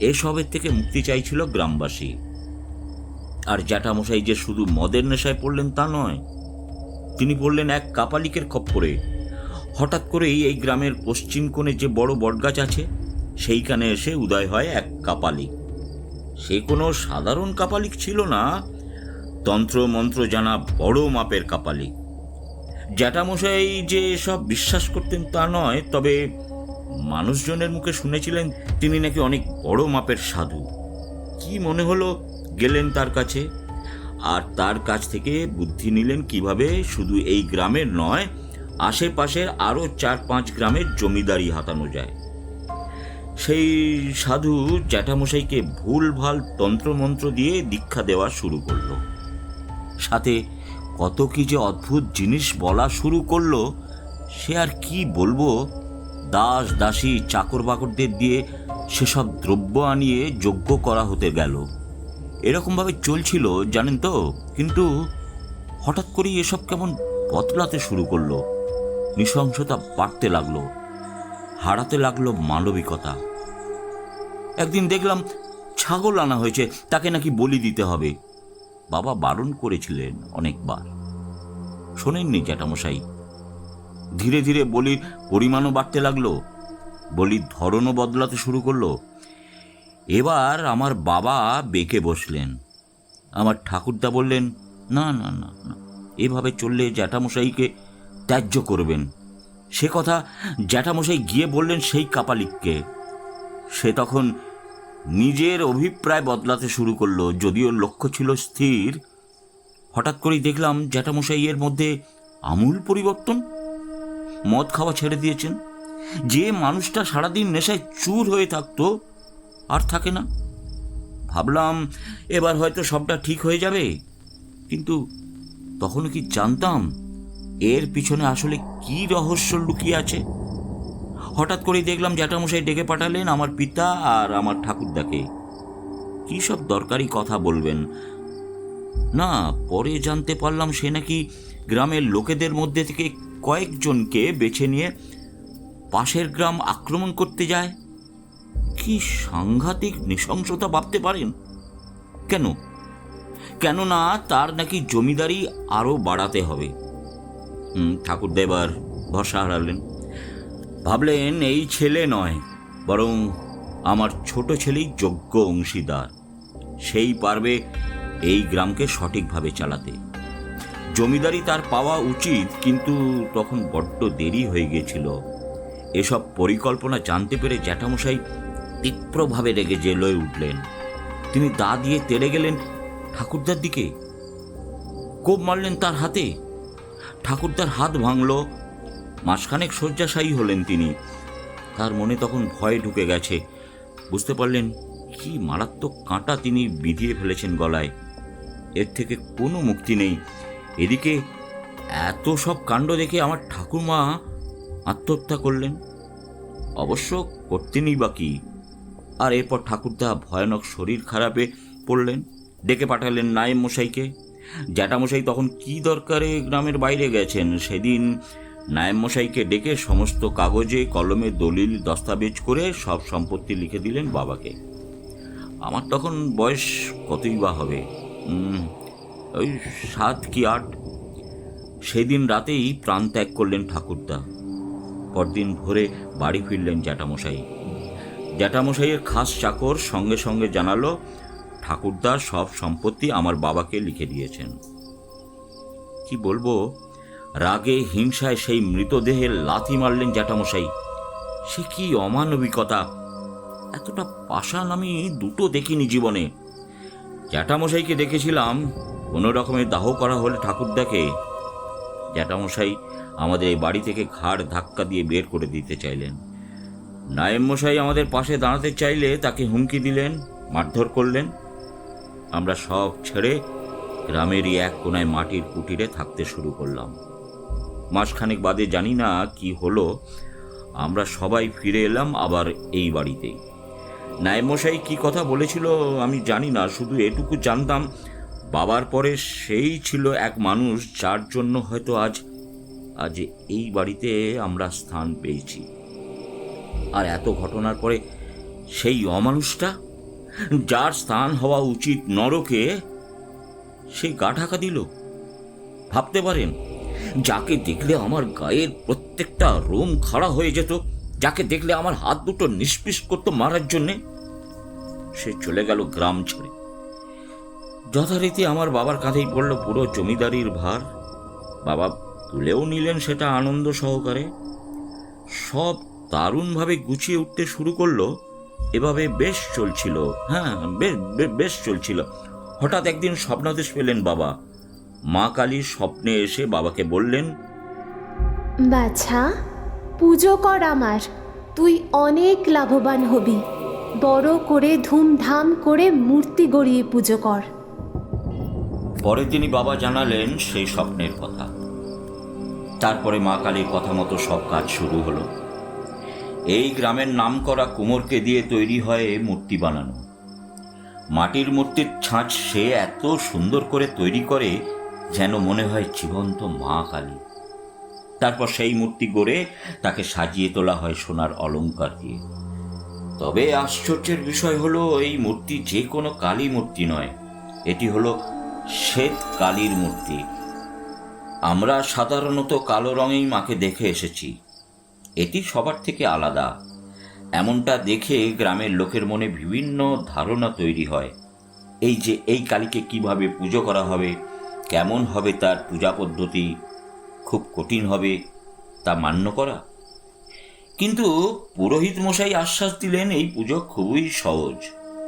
এসবের থেকে মুক্তি চাইছিল গ্রামবাসী। আর জ্যাঠামশাই যে শুধু মদের নেশায় পড়লেন তা নয়, তিনি পড়লেন এক কাপালিকের খপ্পরে। হঠাৎ করেই এই গ্রামের পশ্চিম কোণে যে বড় বটগাছ আছে সেইখানে এসে উদয় হয় এক কাপালিক। সে কোনো সাধারণ কাপালিক ছিল না, তন্ত্র মন্ত্র জানা বড় মাপের কাপালিক। জ্যাঠামশাই যে সব বিশ্বাস করতেন তা নয়, তবে মানুষজনের মুখে শুনেছিলেন তিনি নাকি অনেক বড় মাপের সাধু। কি মনে হলো, গেলেন তার কাছে, আর তার কাছ থেকে বুদ্ধি নিলেন কিভাবে শুধু এই গ্রামের নয়, আশেপাশের আরও 4-5 গ্রামের জমিদারি হাতানো যায়। সেই সাধু জ্যাঠামশাইকে ভুলভাল তন্ত্রমন্ত্র দিয়ে দীক্ষা দেওয়া শুরু করলো। সাথে কত কি যে অদ্ভুত জিনিস বলা শুরু করলো, সে আর কি বলবো। দাস দাসী চাকর বাকরদের দিয়ে সেসব দ্রব্য আনিয়ে যজ্ঞ করা হতে গেল। এরকমভাবে চলছিল জানেন তো। কিন্তু হঠাৎ করেই এসব কেমন বদলাতে শুরু করলো। নৃশংসতা বাড়তে লাগলো, হারাতে লাগলো মানবিকতা। একদিন দেখলাম ছাগল আনা হয়েছে, তাকে নাকি বলি দিতে হবে। বাবা বারণ করেছিলেন অনেকবার, শোনেননি জ্যাঠামশাই। ধীরে ধীরে বলির পরিমাণও বাড়তে লাগলো, বলির ধরনও বদলাতে শুরু করলো। এবার আমার বাবা বেঁকে বসলেন। আমার ঠাকুরদা বললেন, না না না না, এভাবে চললে জ্যাঠামশাইকে ত্যায্য করবেন। সে কথা জ্যাঠামশাই গিয়ে বললেন সেই কাপালিককে। সে তখন নিজের অভিপ্রায় বদলাতে শুরু করলো, যদিও লক্ষ্য ছিল স্থির। হঠাৎ করেই দেখলাম জ্যাঠামশাইয়ের মধ্যে আমূল পরিবর্তন। মদ খাওয়া ছেড়ে দিয়েছেন। যে মানুষটা সারাদিন নেশায় চুর হয়ে থাকতো আর থাকে না। ভাবলাম এবার হয়তো সবটা ঠিক হয়ে যাবে, কিন্তু তখন কি জানতাম এর পিছনে আসলে কি রহস্য লুকিয়ে আছে। হঠাৎ করেই দেখলাম জ্যাঠামশাই ডেকে পাঠালেন আমার পিতা আর আমার ঠাকুরদাকে। কি সব দরকারি কথা বলবেন না, পরে জানতে পারলাম সে নাকি গ্রামের লোকেদের মধ্যে থেকে কয়েকজনকে বেছে নিয়ে পাশের গ্রাম আক্রমণ করতে যায়। কি সাংঘাতিক নৃশংসতা ভাবতে পারেন। কেননা তার নাকি জমিদারি আরো বাড়াতে হবে। ঠাকুরদা এবার ভরসা হারালেন। ভাবলেন এই ছেলে নয়, বরং আমার ছোট ছেলেই যোগ্য অংশীদার। সেই পারবে এই গ্রামকে সঠিকভাবে চালাতে। জমিদারি তার পাওয়া উচিত, কিন্তু তখন বড্ড দেরি হয়ে গিয়েছিল। এসব পরিকল্পনা জানতে পেরে জ্যাঠামশাই তীব্রভাবে রেগে জেলয়ে উঠলেন। তিনি দা দিয়ে তেড়ে গেলেন ঠাকুরদার দিকে, কোপ মারলেন তার হাতে। ঠাকুরদার হাত ভাঙল, মাসখানেক শয্যাশায়ী হলেন তিনি। তার মনে তখন ভয় ঢুকে গেছে। বুঝতে পারলেন কি মারাত্মক কাঁটা তিনি বিধিয়ে ফেলেছেন গলায়, এর থেকে কোনো মুক্তি নেই। এদিকে এত সব কাণ্ড দেখে আমার ঠাকুরমা আত্মহত্যা করলেন। অবশ্য করতেনই বা কি। আর এরপর ঠাকুরদা ভয়ানক শরীর খারাপে পড়লেন, ডেকে পাঠালেন নায়েব মশাইকে। জ্যাঠামশাই তখন কি দরকারে গ্রামের বাইরে গেছেন। সেদিন নায়েব মশাইকে ডেকে সমস্ত কাগজে কলমে দলিল দস্তাবেজ করে সব সম্পত্তি লিখে দিলেন বাবাকে। আমার তখন বয়স কতই বা হবে, ওই 7 কি 8। সেদিন রাতেই প্রাণ ত্যাগ করলেন ঠাকুরদা। পরদিন ভোরে বাড়ি ফিরলেন জ্যাঠামশাই। জ্যাঠামশাইয়ের খাস চাকর সঙ্গে সঙ্গে জানালো ঠাকুরদার সব সম্পত্তি আমার বাবাকে লিখে দিয়েছেন। কি বলবো, রাগে হিংসায় সেই মৃতদেহে লাথি মারলেন জ্যাঠামশাই। সে কি অমানবিকতা! এতটা পাষাণ আমি দুটো দেখিনি জীবনে। জ্যাঠামশাইকে দেখেছিলাম কোনো রকমের দাহ করা হলে ঠাকুরদাকে জ্যাঠামশাই আমাদের এই বাড়ি থেকে ঘাড় ধাক্কা দিয়ে বের করে দিতে চাইলেন। নায়েব মশাই আমাদের পাশে দাঁড়াতে চাইলে তাকে হুমকি দিলেন, মারধর করলেন। আমরা সব ছেড়ে গ্রামেরই এক কোনায় মাটির কুটিরে থাকতে শুরু করলাম। মাসখানেক বাদে জানি না কি হলো, আমরা সবাই ফিরে এলাম আবার এই বাড়িতেই। নায়েব মশাই কি কথা বলেছিল আমি জানি না, শুধু এটুকু জানতাম বাবার পরে সেই ছিল এক মানুষ যার জন্য হয়তো আজ এই বাড়িতে আমরা স্থান পেয়েছি। আর এত ঘটনার পরে সেই অমানুষটা, যার স্থান হওয়া উচিত নরকে, সে গা ঢাকা দিল। ভাবতে পারেন, যাকে দেখলে আমার গায়ের প্রত্যেকটা রোম খাড়া হয়ে যেত, যাকে দেখলে আমার হাত দুটো নিষ্পিস করতো মারার জন্যে, সে চলে গেল গ্রাম ছেড়ে। যথারীতি আমার বাবার কাঁধেই পড়ল পুরো জমিদারির ভার। বাবা তুলেও নিলেন সেটা আনন্দ সহকারে। সব দারুণভাবে গুছিয়ে উঠতে শুরু করলো। এভাবে বেশ চলছিল, বেশ চলছিল। হঠাৎ একদিন স্বপ্নাদেশ পেলেন বাবা। মা কালীর স্বপ্নে এসে বাবাকে বললেন,
বাছা, পুজো কর আমার, তুই অনেক লাভবান হবি। বড় করে ধুমধাম করে মূর্তি গড়িয়ে পুজো কর।
পরে তিনি বাবা জানালেন সেই স্বপ্নের কথা। তারপরে মা কালীর কথা মতো সব কাজ শুরু হলো। এই গ্রামের নামকরা কুমোরকে দিয়ে তৈরি হয় মূর্তি বানানো। মাটির মূর্তির ছাঁচ সে এত সুন্দর করে তৈরি করে যেন মনে হয় জীবন্ত মা কালী। তারপর সেই মূর্তি গড়ে তাকে সাজিয়ে তোলা হয় সোনার অলংকার দিয়ে। তবে আশ্চর্যের বিষয় হলো, এই মূর্তি যে কোনো কালী মূর্তি নয়, এটি হলো শ্বেত কালীর মূর্তি। আমরা সাধারণত কালো রঙেই মাকে দেখে এসেছি, এটি সবার থেকে আলাদা। এমনটা দেখে গ্রামের লোকের মনে বিভিন্ন ধারণা তৈরি হয়। এই যে এই কালীকে কিভাবে পুজো করা হবে, কেমন হবে তার পূজা পদ্ধতি, খুব কঠিন হবে তা মান্য করা। কিন্তু পুরোহিত মশাই আশ্বাস দিলেন এই পুজো খুবই সহজ,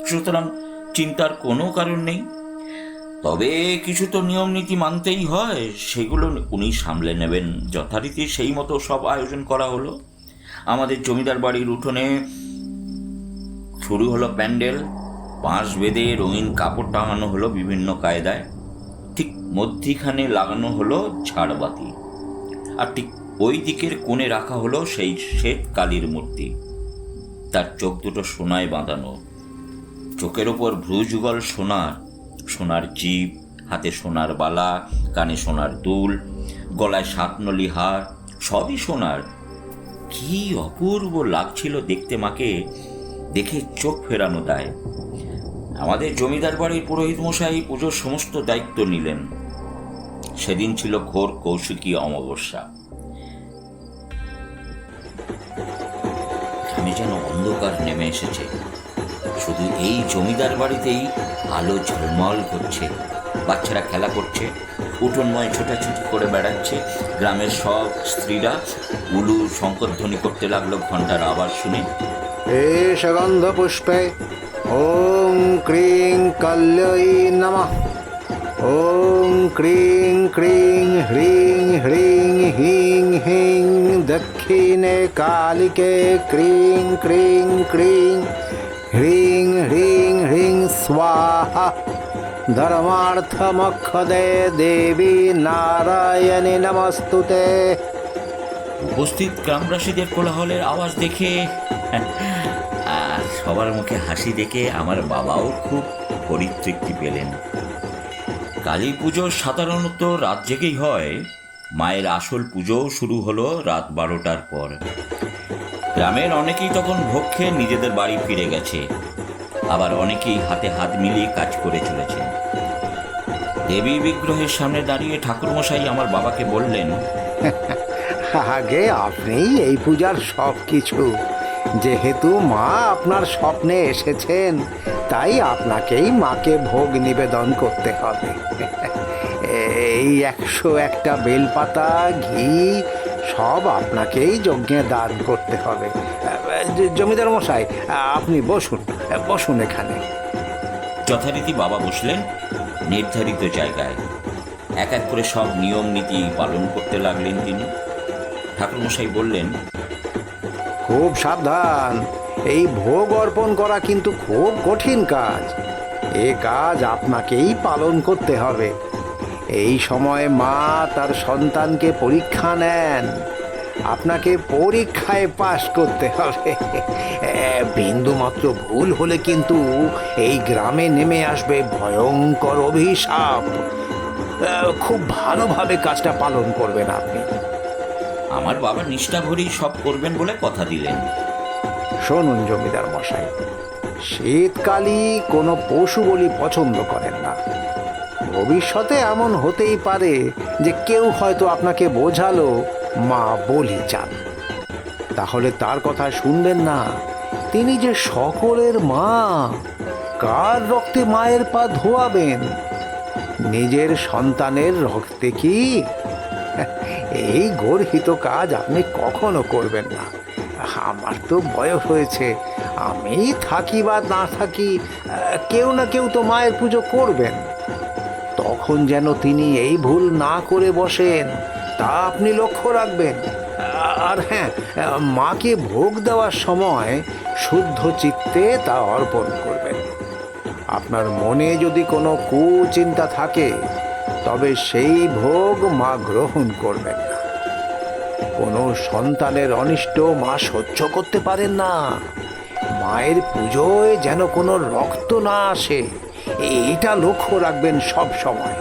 সুতরাং চিন্তার কোনো কারণ নেই। তবে কিছু তো নিয়ম নীতি মানতেই হয়, সেগুলো উনি সামলে নেবেন। যথারীতি সেই মতো সব আয়োজন করা হলো। আমাদের জমিদার বাড়ির উঠোনে শুরু হলো প্যান্ডেল। বাঁশ বেঁধে রঙিন কাপড় টাঙানো হলো বিভিন্ন কায়দায়। ঠিক মধ্যিখানে লাগানো হলো ঝাড়বাতি, আর ঠিক ওই দিকের কোণে রাখা হলো সেই শ্বেত কালীর মূর্তি। তার চোখ দুটো সোনায় বাঁধানো, চোখের ওপর ভ্রুযুগল সোনার, সোনার জিভ, হাতে সোনার বালা, কানে সোনার দুল, গলায় 7 নলি হার, সবই সোনার। কি অপূর্ব লাগছিল দেখতে মাকে, দেখে চোখ ফেরানো দায়। আমাদের জমিদার বাড়ির পুরোহিত মশাই পুজোর সমস্ত দায়িত্ব নিলেন। সেদিন ছিল ঘোর কৌশিকী অমাবস্যা। আমি যেন অন্ধকার নেমে এসেছে। শুধু এই জমিদার বাড়িতেই আলো ঝলমল করছে, বাচ্চারা খেলা করছে, উঠোনময় ছোটাছুটি করে বেড়াচ্ছে। গ্রামের সব স্ত্রীরা উলু শঙ্করধ্বনি করতে লাগলো ঘণ্টার আওয়াজ শুনে।
एष गन्धपुष्पे ॐ क्रीं कल्यै नमः। ॐ क्रीं क्रीं ह्रीं ह्रीं हीं हीं दक्षिणे कालिके क्रीं क्रीं क्रीं ह्रीं ह्रीं ह्रीं स्वाहा। धर्मार्थमक्षदे देवी नारायणी नमस्तुते।
উপস্থিত গ্রামবাসীদের কোলাহলের আওয়াজ দেখে আর সবার মুখে হাসি দেখে আমার বাবাও খুব পরিতৃপ্তি পেলেন। কালী পুজো সাধারণত রাত জেগেই হয়। মায়ের আসল পুজো শুরু হলো রাত 12টার পর। গ্রামের অনেকেই তখন ভোগ খেয়ে নিজেদের বাড়ি ফিরে গেছে, আবার অনেকেই হাতে হাত মিলিয়ে কাজ করে চলেছে। দেবী বিগ্রহের সামনে দাঁড়িয়ে ঠাকুরমশাই আমার বাবাকে বললেন,
আগে আপনি এই পূজার সব কিছু। যেহেতু মা আপনার স্বপ্নে এসেছেন, তাই আপনাকেই মাকে ভোগ নিবেদন করতে হবে। এই 101টা বেলপাতা, ঘি সব আপনাকেই যজ্ঞে দান করতে হবে। জমিদার মশাই, আপনি বসুন, বসুন এখানে।
যথারীতি বাবা বসলেন নির্ধারিত জায়গায়। এক এক করে সব নিয়ম নীতি পালন করতে লাগলেন তিনি। ঠাকুরমশাই বললেন,
খুব সাবধান, এই ভোগ অর্পণ করা কিন্তু খুব কঠিন কাজ। এ কাজ আপনাকেই পালন করতে হবে। এই সময় মা তার সন্তানকে পরীক্ষা নেন। আপনাকে পরীক্ষায় পাশ করতে হবে। বিন্দুমাত্র ভুল হলে কিন্তু এই গ্রামে নেমে আসবে ভয়ঙ্কর অভিশাপ। খুব ভালোভাবে কাজটা পালন করবেন আপনি।
আমার বাবা নিষ্ঠা ভরেই সব করবেন বলে কথা দিলেন।
শুনুন জমিদার মশাই, শীতকালই কোনো পশু বলি পছন্দ করেন না। ভবিষ্যতে এমন হতেই পারে যে কেউ হয়তো আপনাকে বোঝালো মা বলি চান, তাহলে তার কথা শুনবেন না। তিনি যে সকলের মা, কার রক্তে মায়ের পা ধোয়াবেন? নিজের সন্তানের রক্তে কি? এই গর্হিত কাজ আপনি কখনো করবেন না। আমার তো বয়স হয়েছে, আমি থাকি বা না থাকি, কেউ না কেউ তো মায়ের পুজো করবেন। তখন যেন তিনি এই ভুল না করে বসেন, তা আপনি লক্ষ্য রাখবেন। আর হ্যাঁ, মাকে ভোগ দেওয়ার সময় শুদ্ধ চিত্তে তা অর্পণ করবেন। আপনার মনে যদি কোনো কুচিন্তা থাকে, তবে সেই ভোগ মা গ্রহণ করবেন না। কোনো সন্তানের অনিষ্ট মা সহ্য করতে পারেন না। মায়ের পুজোয় যেন কোনো রক্ত না আসে, এটা লক্ষ্য রাখবেন সব সময়।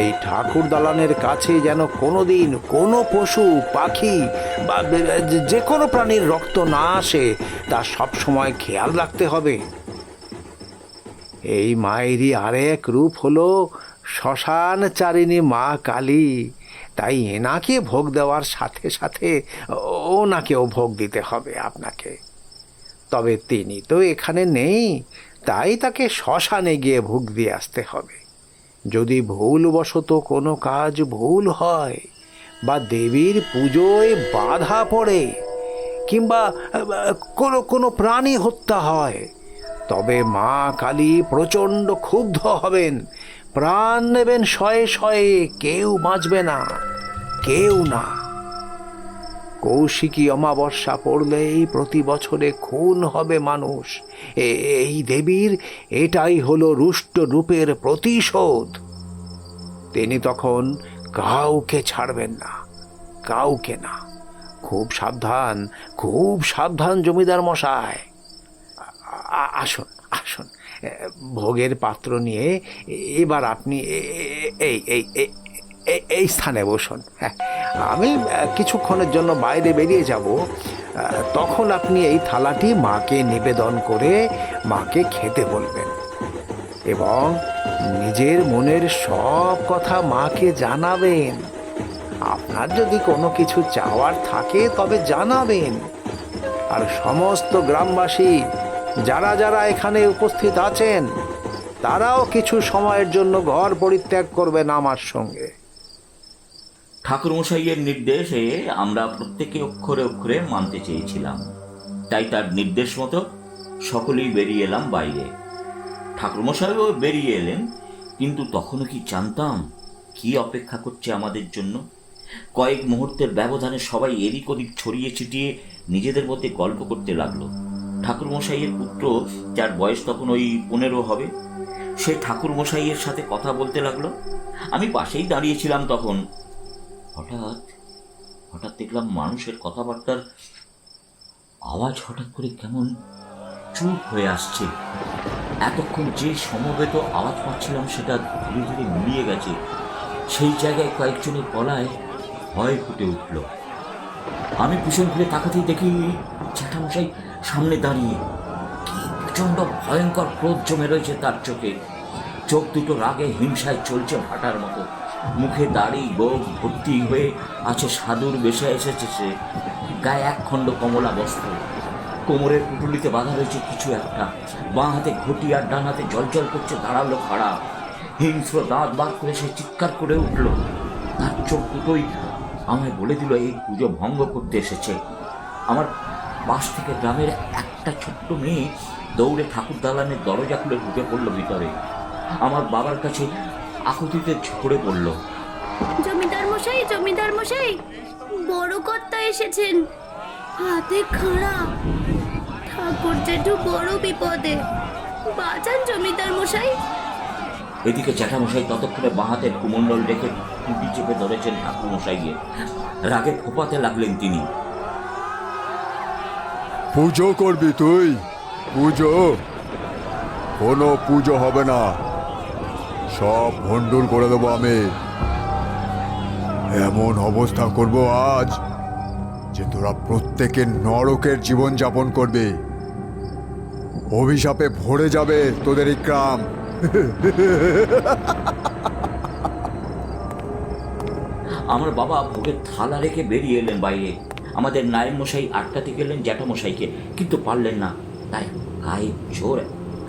এই ঠাকুর দালানের কাছে যেন কোনোদিন কোনো পশু, পাখি বা যে কোনো প্রাণীর রক্ত না আসে, তা সব সময় খেয়াল রাখতে হবে। এই মায়েরই আরেক রূপ হলো শ্মশানচারিণী মা কালী। তাই এনাকে ভোগ দেওয়ার সাথে সাথে ওনাকেও ভোগ দিতে হবে আপনাকে। তবে তিনি তো এখানে নেই, তাই তাকে শ্মশানে গিয়ে ভোগ দিয়ে আসতে হবে। যদি ভুলবশত কোনো কাজ ভুল হয় বা দেবীর পুজোয় বাধা পড়ে কিংবা কোনো প্রাণী হত্যা হয়, তবে মা কালী প্রচণ্ড ক্ষুব্ধ হবেন, প্রাণ নেবেন শয়ে শয়ে, কেউ বাঁচবে না, কেউ না। কৌশিকী অমাবস্যা পড়লেই প্রতি বছরে খুন হবে মানুষ। এই দেবীর এটাই হলো রুষ্ট রূপের প্রতিশোধ। তিনি তখন কাউকে ছাড়বেন না, কাউকে না। খুব সাবধান, খুব সাবধান জমিদার মশাই। আসুন আসুন, ভোগের পাত্র নিয়ে এবার আপনি এই স্থানে বসুন। হ্যাঁ, আমি কিছুক্ষণের জন্য বাইরে বেরিয়ে যাব। তখন আপনি এই থালাটি মাকে নিবেদন করে মাকে খেতে বলবেন এবং নিজের মনের সব কথা মাকে জানাবেন। আপনার যদি কোনো কিছু চাওয়ার থাকে তবে জানাবেন। আর সমস্ত গ্রামবাসী যারা যারা এখানে উপস্থিত আছেন, তারাও কিছু সময়ের জন্য ঘর পরিত্যাগ করবেন আমার সঙ্গে।
ঠাকুরমশাইয়ের নির্দেশে আমরা প্রত্যেকে অক্ষরে অক্ষরে মানতে চেয়েছিলাম। তাই তার নির্দেশ মতো সকলেই বেরিয়ে এলাম বাইরে। ঠাকুরমশাইও বেরিয়ে এলেন, কিন্তু তখনও কি জানতাম কি অপেক্ষা করছে আমাদের জন্য। কয়েক মুহূর্তের ব্যবধানে সবাই এদিক ওদিক ছড়িয়ে ছিটিয়ে নিজেদের মধ্যে গল্প করতে লাগলো। ঠাকুরমশাইয়ের পুত্র, যার বয়স তখন ওই 15 হবে, সে ঠাকুরমশাইয়ের সাথে কথা বলতে লাগলো। আমি পাশেই দাঁড়িয়েছিলাম তখন। হঠাৎ দেখলাম মানুষের কথাবার্তার আওয়াজ হঠাৎ করে কেমন চুপ হয়ে আসছে। এতক্ষণ যে সমবেত আওয়াজ পাচ্ছিলাম সেটা ধীরে ধীরে মিলিয়ে গেছে। সেই জায়গায় কয়েকজনের গলায় ভয় ফুটে উঠল। আমি পিছন ফিরে তাকাতেই দেখি জ্যাঠামশাই সামনে দাঁড়িয়ে। কি প্রচণ্ড ভয়ঙ্কর ক্রোধ জমে রয়েছে তার চোখে। চোখ দুটো রাগে হিংসায় চলছে ভাটার মতো। মুখে দাড়ি গোঁফ ভর্তি হয়ে আছে, সাধুর বেশে এসেছে সে। গায়ে একখণ্ড কমলা বস্ত্র, কোমরের পুটুলিতে বাঁধা রয়েছে কিছু একটা। বাঁ হাতে ঘটি আর ডান হাতে জলজল করছে, দাঁড়ালো খাড়া। হিংস্র দাঁত বার করে সে চিৎকার করে উঠল। তার চোখ দুটোই আমায় বলে দিল এই পুজো ভঙ্গ করতে এসেছে। আমার পাশ থেকে গ্রামের একটা ছোট্ট মেয়ে দৌড়ে ঠাকুর দালানের দরজা খুলে ঢুকে পড়ল ভিতরে। আমার বাবার কাছে আকুতিতে ঝরে পড়ল।
জমিদার মশাই, বড় কর্তা এসেছেন, হাতে খাড়া। ঠাকুর জেঠু বড় বিপদে, বাঁচান জমিদার মশাই।
এদিকে জ্যাঠামশাই ততক্ষণে বাঁ হাতের কুমণ্ডল রেখে টুপি চেপে ধরেছেন ঠাকুরমশাইকে। রাগে ফোপাতে লাগলেন তিনি।
পুজো করবি তুই? পুজো? কোনো পুজো হবে না, সব ভণ্ডুল করে দেবো আমি। এমন অবস্থা করব আজ যে তোরা প্রত্যেকে নরকের জীবন যাপন করবে। অভিশাপে ভরে যাবে তোদের এই গ্রাম।
আমার বাবা ভোগের থালা রেখে বেরিয়ে এলেন বাইরে। আমাদের নায়েব মশাই আটকাতে গেলেন জ্যাঠামশাইকে, কিন্তু পারলেন না। তাই গায়ে জোর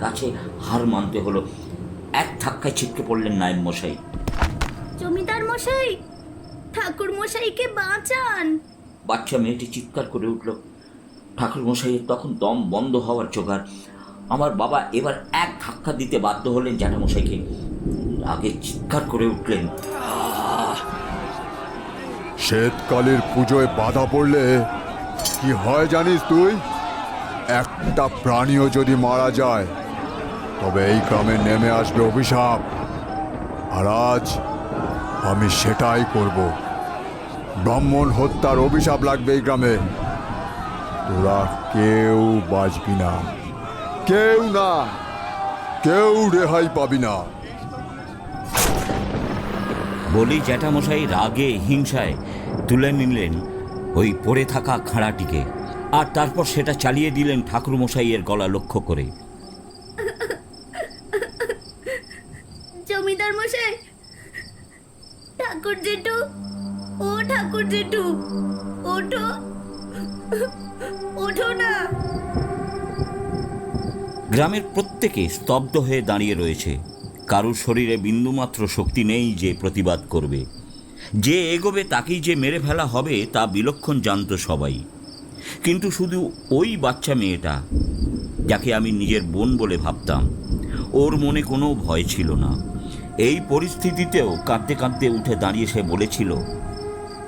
কাছে হার মানতে হলো। এক ধাক্কায় ছিটকে পড়লেন নায়েব মশাই।
জমিদার মশাই, ঠাকুর মশাইকে বাঁচান।
বাচ্চা মেয়েটি চিৎকার করে উঠল। ঠাকুর মশাইয়ের তখন দম বন্ধ হওয়ার জোগাড়। আমার বাবা এবার এক ধাক্কা দিতে বাধ্য হলেন জ্যাঠামশাইকে। আগে চিৎকার করে উঠলেন,
শ্বেতকালীর পুজোয় বাধা পড়লে কি হয় জানিস তুই? একটা প্রাণীও যদি মারা যায় তবে এই গ্রামে নেমে আসবে অভিশাপ। আর আজ আমি সেটাই করব। ব্রাহ্মণ হত্যার অভিশাপ লাগবে এই গ্রামে। তোরা কেউ বাঁচবি না, কেউ না, কেউ রেহাই পাবি না।
বলি জ্যাঠামশাই রাগে হিংসায় তুলে নিলেন ওই পড়ে থাকা খাঁড়াটিকে, আর তারপর সেটা চালিয়ে দিলেন ঠাকুরমশাইয়ের গলা লক্ষ্য করে।
জমিদার মশাই, ঠাকুর জেঠু, ও ঠাকুর জেঠু, ওঠো, ওঠো না।
গ্রামের প্রত্যেকে স্তব্ধ হয়ে দাঁড়িয়ে রয়েছে। কারুর শরীরে বিন্দুমাত্র শক্তি নেই যে প্রতিবাদ করবে। যে এগোবে তাকেই যে মেরে ফেলা হবে তা বিলক্ষণ জানত সবাই। কিন্তু শুধু ওই বাচ্চা মেয়েটা, যাকে আমি নিজের বোন বলে ভাবতাম, ওর মনে কোনো ভয় ছিল না। এই পরিস্থিতিতেও কাঁদতে কাঁদতে উঠে দাঁড়িয়ে সে বলেছিল,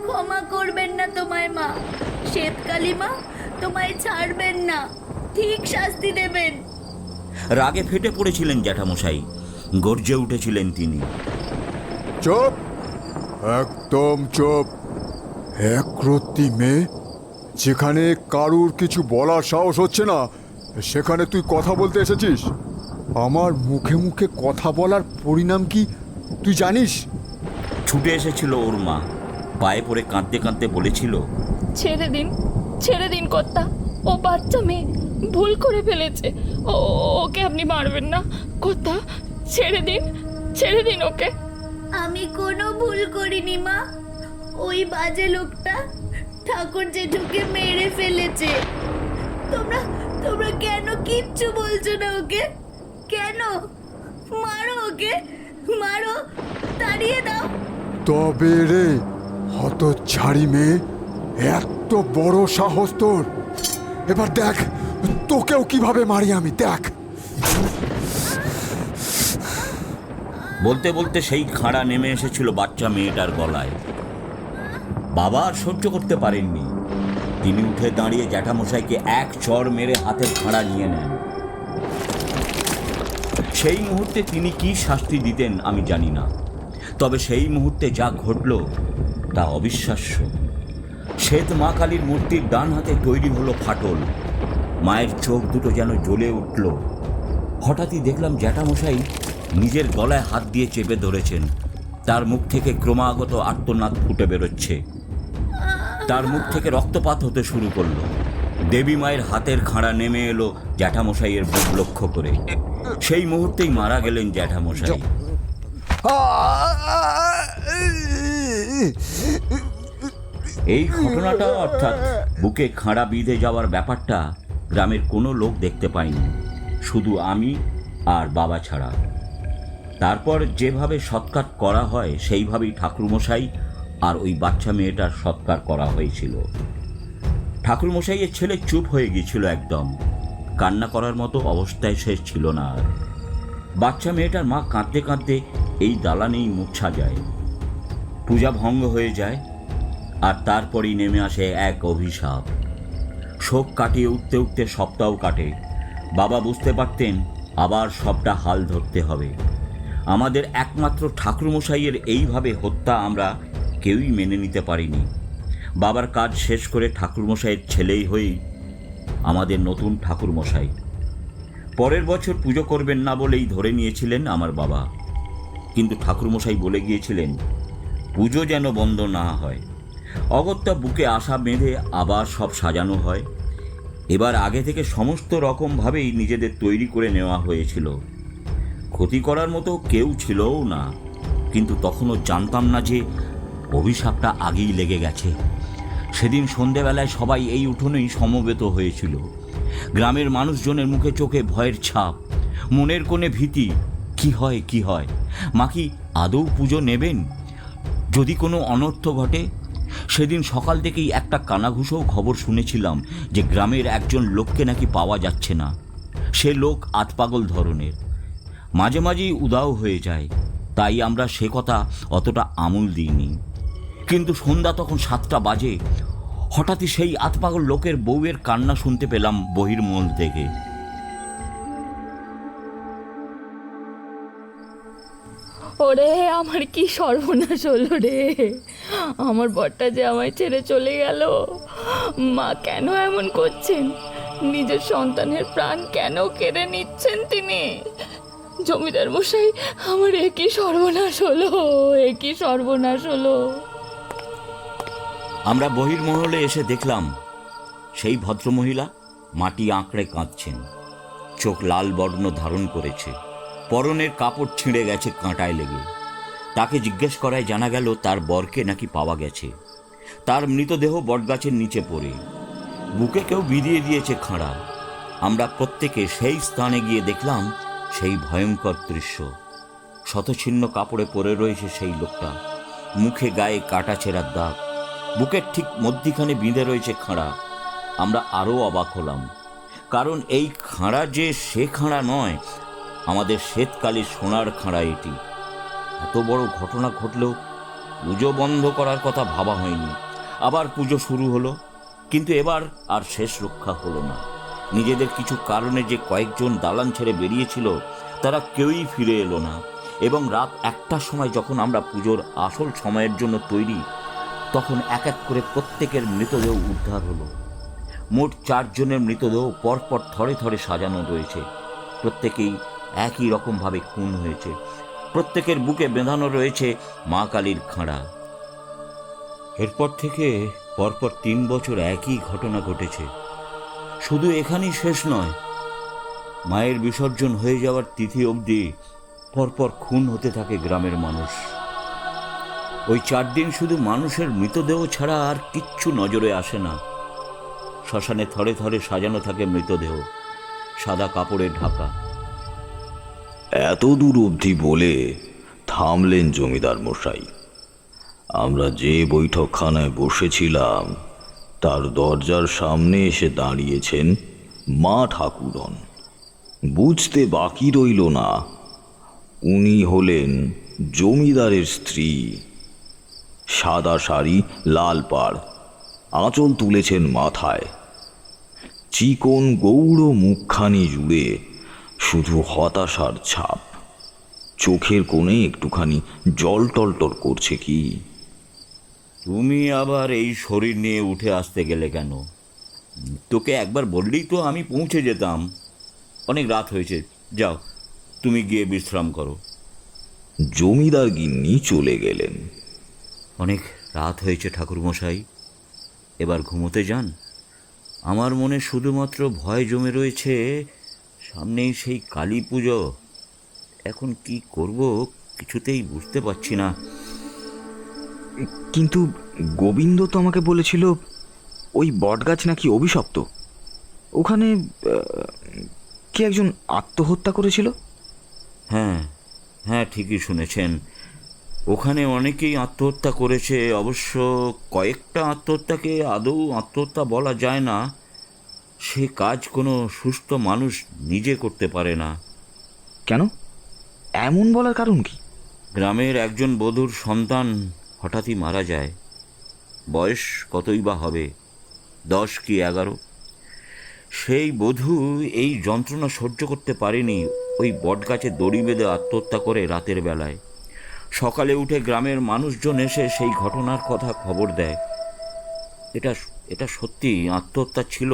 ক্ষমা করবেন না তোমায় মা, শ্বেতকালী মা তোমায় ছাড়বেন না, ঠিক শাস্তি দেবেন।
রাগে ফেটে পড়েছিলেন জ্যাঠামশাই, গর্জে উঠেছিলেন তিনি।
চুপ, একদম চুপ। একরত্তি মেয়ে, যেখানে কারুর কিছু বলার সাহস হচ্ছে না সেখানে তুই কথা বলতে এসেছিস? আমার মুখে মুখে কথা বলার পরিণাম কি তুই জানিস?
ছুটে এসেছিল ওর মা, পায়ে পড়ে কাঁদতে কাঁদতে বলেছিল,
ছেড়ে দিন, ছেড়ে দিন কর্তা, ও বাচ্চা মেয়ে ভুল করে ফেলেছে, ওকে আপনি মারবেন না কর্তা, ছেড়ে দিন, ছেড়ে দিন ওকে।
আমি কোনো ভুল করিনি মা, ওই বাজে লোকটা ঠাকুর জেঠুকে মেরে ফেলেছে। তোমরা তোমরা কেন কিচ্ছু বলছো না ওকে? কেন? মারো ওকে, মারো, তাড়িয়ে দাও।
তবে রে হতচ্ছাড়ি মেয়ে, এত বড় সাহস তোর! এবার দেখ তোকেও কিভাবে মারি আমি, দেখ।
বলতে বলতে সেই খাঁড়া নেমে এসেছিল বাচ্চা মেয়েটার গলায়। বাবা আর সহ্য করতে পারেননি, তিনি উঠে দাঁড়িয়ে জ্যাঠামশাইকে এক চড় মেরে হাতের খাঁড়া নিয়ে নেন। সেই মুহূর্তে তিনি কি শাস্তি দিতেন আমি জানি না, তবে সেই মুহূর্তে যা ঘটল তা অবিশ্বাস্য। শ্বেত মা কালীর মূর্তির ডান হাতে তৈরি হলো ফাটল, মায়ের চোখ দুটো যেন জ্বলে উঠল। হঠাৎই দেখলাম জ্যাঠামশাই নিজের গলায় হাত দিয়ে চেপে ধরেছেন, তার মুখ থেকে ক্রমাগত আর্তনাদ ফুটে বেরোচ্ছে, তার মুখ থেকে রক্তপাত হতে শুরু করলো। দেবী মায়ের হাতের খাঁড়া নেমে এলো জ্যাঠামশাইয়ের বুক লক্ষ্য করে। সেই মুহূর্তেই মারা গেলেন জ্যাঠামশাই। এই ঘটনাটা অর্থাৎ বুকে খাঁড়া বিঁধে যাওয়ার ব্যাপারটা গ্রামের কোনো লোক দেখতে পায়নি, শুধু আমি আর বাবা ছাড়া। তারপর যেভাবে সৎকার করা হয় সেইভাবেই ঠাকুরমশাই আর ওই বাচ্চা মেয়েটার সৎকার করা হয়েছিল। ঠাকুরমশাইয়ের ছেলে চুপ হয়ে গিয়েছিল একদম, কান্না করার মতো অবস্থায় শেষ ছিল না আর। বাচ্চা মেয়েটার মা কাঁদতে কাঁদতে এই দালানেই মূর্ছা যায়, পূজা ভঙ্গ হয়ে যায়, আর তারপরেই নেমে আসে এক অভিশাপ। শোক কাটিয়ে উঠতে উঠতে সপ্তাহ কাটে। বাবা বুঝতে পারতেন আবার সবটা হাল ধরতে হবে। আমাদের একমাত্র ঠাকুরমশাইয়ের এইভাবে হত্যা আমরা কেউই মেনে নিতে পারিনি। বাবার কাজ শেষ করে ঠাকুরমশাইয়ের ছেলেই হয়েই আমাদের নতুন ঠাকুরমশাই। পরের বছর পুজো করবেন না বলেই ধরে নিয়েছিলেন আমার বাবা, কিন্তু ঠাকুরমশাই বলে গিয়েছিলেন পুজো যেন বন্ধ না হয়। অগত্যা বুকে আশা বেঁধে আবার সব সাজানো হয়। এবার আগে থেকে সমস্ত রকমভাবেই নিজেদের তৈরি করে নেওয়া হয়েছিল। ক্ষতি করার মতো কেউ ছিলও না, কিন্তু তখনও জানতাম না যে অভিশাপটা আগেই লেগে গেছে। সেদিন সন্ধেবেলায় সবাই এই উঠোনেই সমবেত হয়েছিল। গ্রামের মানুষজনের মুখে চোখে ভয়ের ছাপ, মনের কোণে ভীতি। কি হয় কি হয়, মা কি আদৌ পুজো নেবেন? যদি কোনো অনর্থ ঘটে। সেদিন সকাল থেকেই একটা কানাঘুষো খবর শুনেছিলাম যে গ্রামের একজন লোককে নাকি পাওয়া যাচ্ছে না। সে লোক আতপাগল ধরনের, মাঝে মাঝেই উদাও হয়ে যায়, তাই আমরা সে কথা অতটা আমল দিইনি। কিন্তু সন্ধ্যা তখন 7টা বাজে, হঠাৎই সেই আতপাগল লোকের বউয়ের কান্না শুনতে পেলাম বহির্মহল থেকে।
ওরে আমার কি সর্বনাশ হলো রে, আমার বরটা যে আমায় ছেড়ে চলে গেল। মা কেন এমন করছেন? নিজের সন্তানের প্রাণ কেন কেড়ে নিচ্ছেন তিনি? জমিদার মশাই, আমার একই সর্বনাশ হলো, একই সর্বনাশ হলো।
আমরা বহির্মহলে এসে দেখলাম সেই ভদ্রমহিলা মাটি আঁকড়ে কাঁদছেন, চোখ লাল বর্ণ ধারণ করেছে, পরনের কাপড় ছিঁড়ে গেছে কাঁটায় লেগে। তাকে জিজ্ঞেস করায় জানা গেল তার বরকে নাকি পাওয়া গেছে, তার মৃতদেহ বটগাছের নিচে পড়ে, বুকে কেউ বিধিয়ে দিয়েছে খাঁড়া। আমরা প্রত্যেকে সেই স্থানে গিয়ে দেখলাম সেই ভয়ঙ্কর দৃশ্য। শতছিন্ন কাপড়ে পরে রয়েছে সেই লোকটা, মুখে গায়ে কাটা ছেঁড়ার দাগ, বুকের ঠিক মধ্যিখানে বিঁধে রয়েছে খাঁড়া। আমরা আরও অবাক হলাম, কারণ এই খাঁড়া যে সে খাঁড়া নয়, আমাদের শ্বেতকালীর সোনার খাঁড়া এটি। এত বড় ঘটনা ঘটলেও পুজো বন্ধ করার কথা ভাবা হয়নি। আবার পুজো শুরু হলো, কিন্তু এবার আর শেষ রক্ষা হলো না। নিজেদের কিছু কারণে যে কয়েকজন দালান ছেড়ে বেরিয়েছিল তারা কেউই ফিরে এলো না, এবং রাত 1টার সময় যখন আমরা পুজোর আসল সময়ের জন্য তৈরি, তখন এক এক করে প্রত্যেকের মৃতদেহ উদ্ধার হলো। মোট 4 জনের মৃতদেহ পরপর থরে থরে সাজানো রয়েছে। প্রত্যেকেই একই রকমভাবে খুন হয়েছে, প্রত্যেকের বুকে বেঁধানো রয়েছে মা কালীর খাঁড়া। এরপর থেকে পরপর 3 বছর একই ঘটনা ঘটেছে। শুধু এখানেই শেষ নয়, মায়ের বিসর্জন হয়ে যাওয়ার তিথি অবধি পরপর খুন হতে থাকে গ্রামের মানুষ। ওই 4 দিন শুধু মানুষের মৃতদেহ ছাড়া আর কিচ্ছু নজরে আসে না। শ্মশানে থরে থরে সাজানো থাকে মৃতদেহ, সাদা কাপড়ে ঢাকা।
এত দূর অবধি বলে থামলেন জমিদার মশাই। আমরা যে বৈঠকখানায় বসেছিলাম তার দরজার সামনে এসে দাঁড়িয়েছেন মা ঠাকুরন। বুঝতে বাকি রইল না, উনি হলেন জমিদারের স্ত্রী। সাদা শাড়ি, লাল পাড়, আঁচল তুলেছেন মাথায়। চিকন গৌড় মুখখানি জুড়ে শুধু হতাশার ছাপ। চোখের কোণে একটুখানি জল টলটল করছে কি।
তুমি আবার এই শরীর নিয়ে উঠে আসতে গেলে কেন? তোকে একবার বললেই তো আমি পৌঁছে যেতাম। অনেক রাত হয়েছে, যাও তুমি গিয়ে বিশ্রাম করো।
জমিদার গিন্নি চলে গেলেন।
অনেক রাত হয়েছে ঠাকুরমশাই, এবার ঘুমোতে যান। আমার মনে শুধুমাত্র ভয় জমে রয়েছে, সামনেই সেই কালী পুজো। এখন কি করব কিছুতেই বুঝতে পারছি না।
কিন্তু গোবিন্দ তো আমাকে বলেছিল ওই বটগাছ নাকি অভিশপ্ত। ওখানে কি একজন আত্মহত্যা করেছিল?
হ্যাঁ হ্যাঁ, ঠিকই শুনেছেন। ওখানে অনেকেই আত্মহত্যা করেছে। অবশ্য কয়েকটা আত্মহত্যাকে আদৌ আত্মহত্যা বলা যায় না। সে কাজ কোনো সুস্থ মানুষ নিজে করতে পারে না।
কেন? এমন বলার কারণ কি?
গ্রামের একজন বধূর সন্তান হঠাৎই মারা যায়। বয়স কতই বা হবে, 10 কি 11। সেই বধূ এই যন্ত্রণা সহ্য করতে পারেনি, ওই বটগাছে দড়ি বেঁধে আত্মহত্যা করে রাতের বেলায়। সকালে উঠে গ্রামের মানুষজন এসে সেই ঘটনার কথা খবর দেয়। এটা সত্যি আত্মহত্যা ছিল,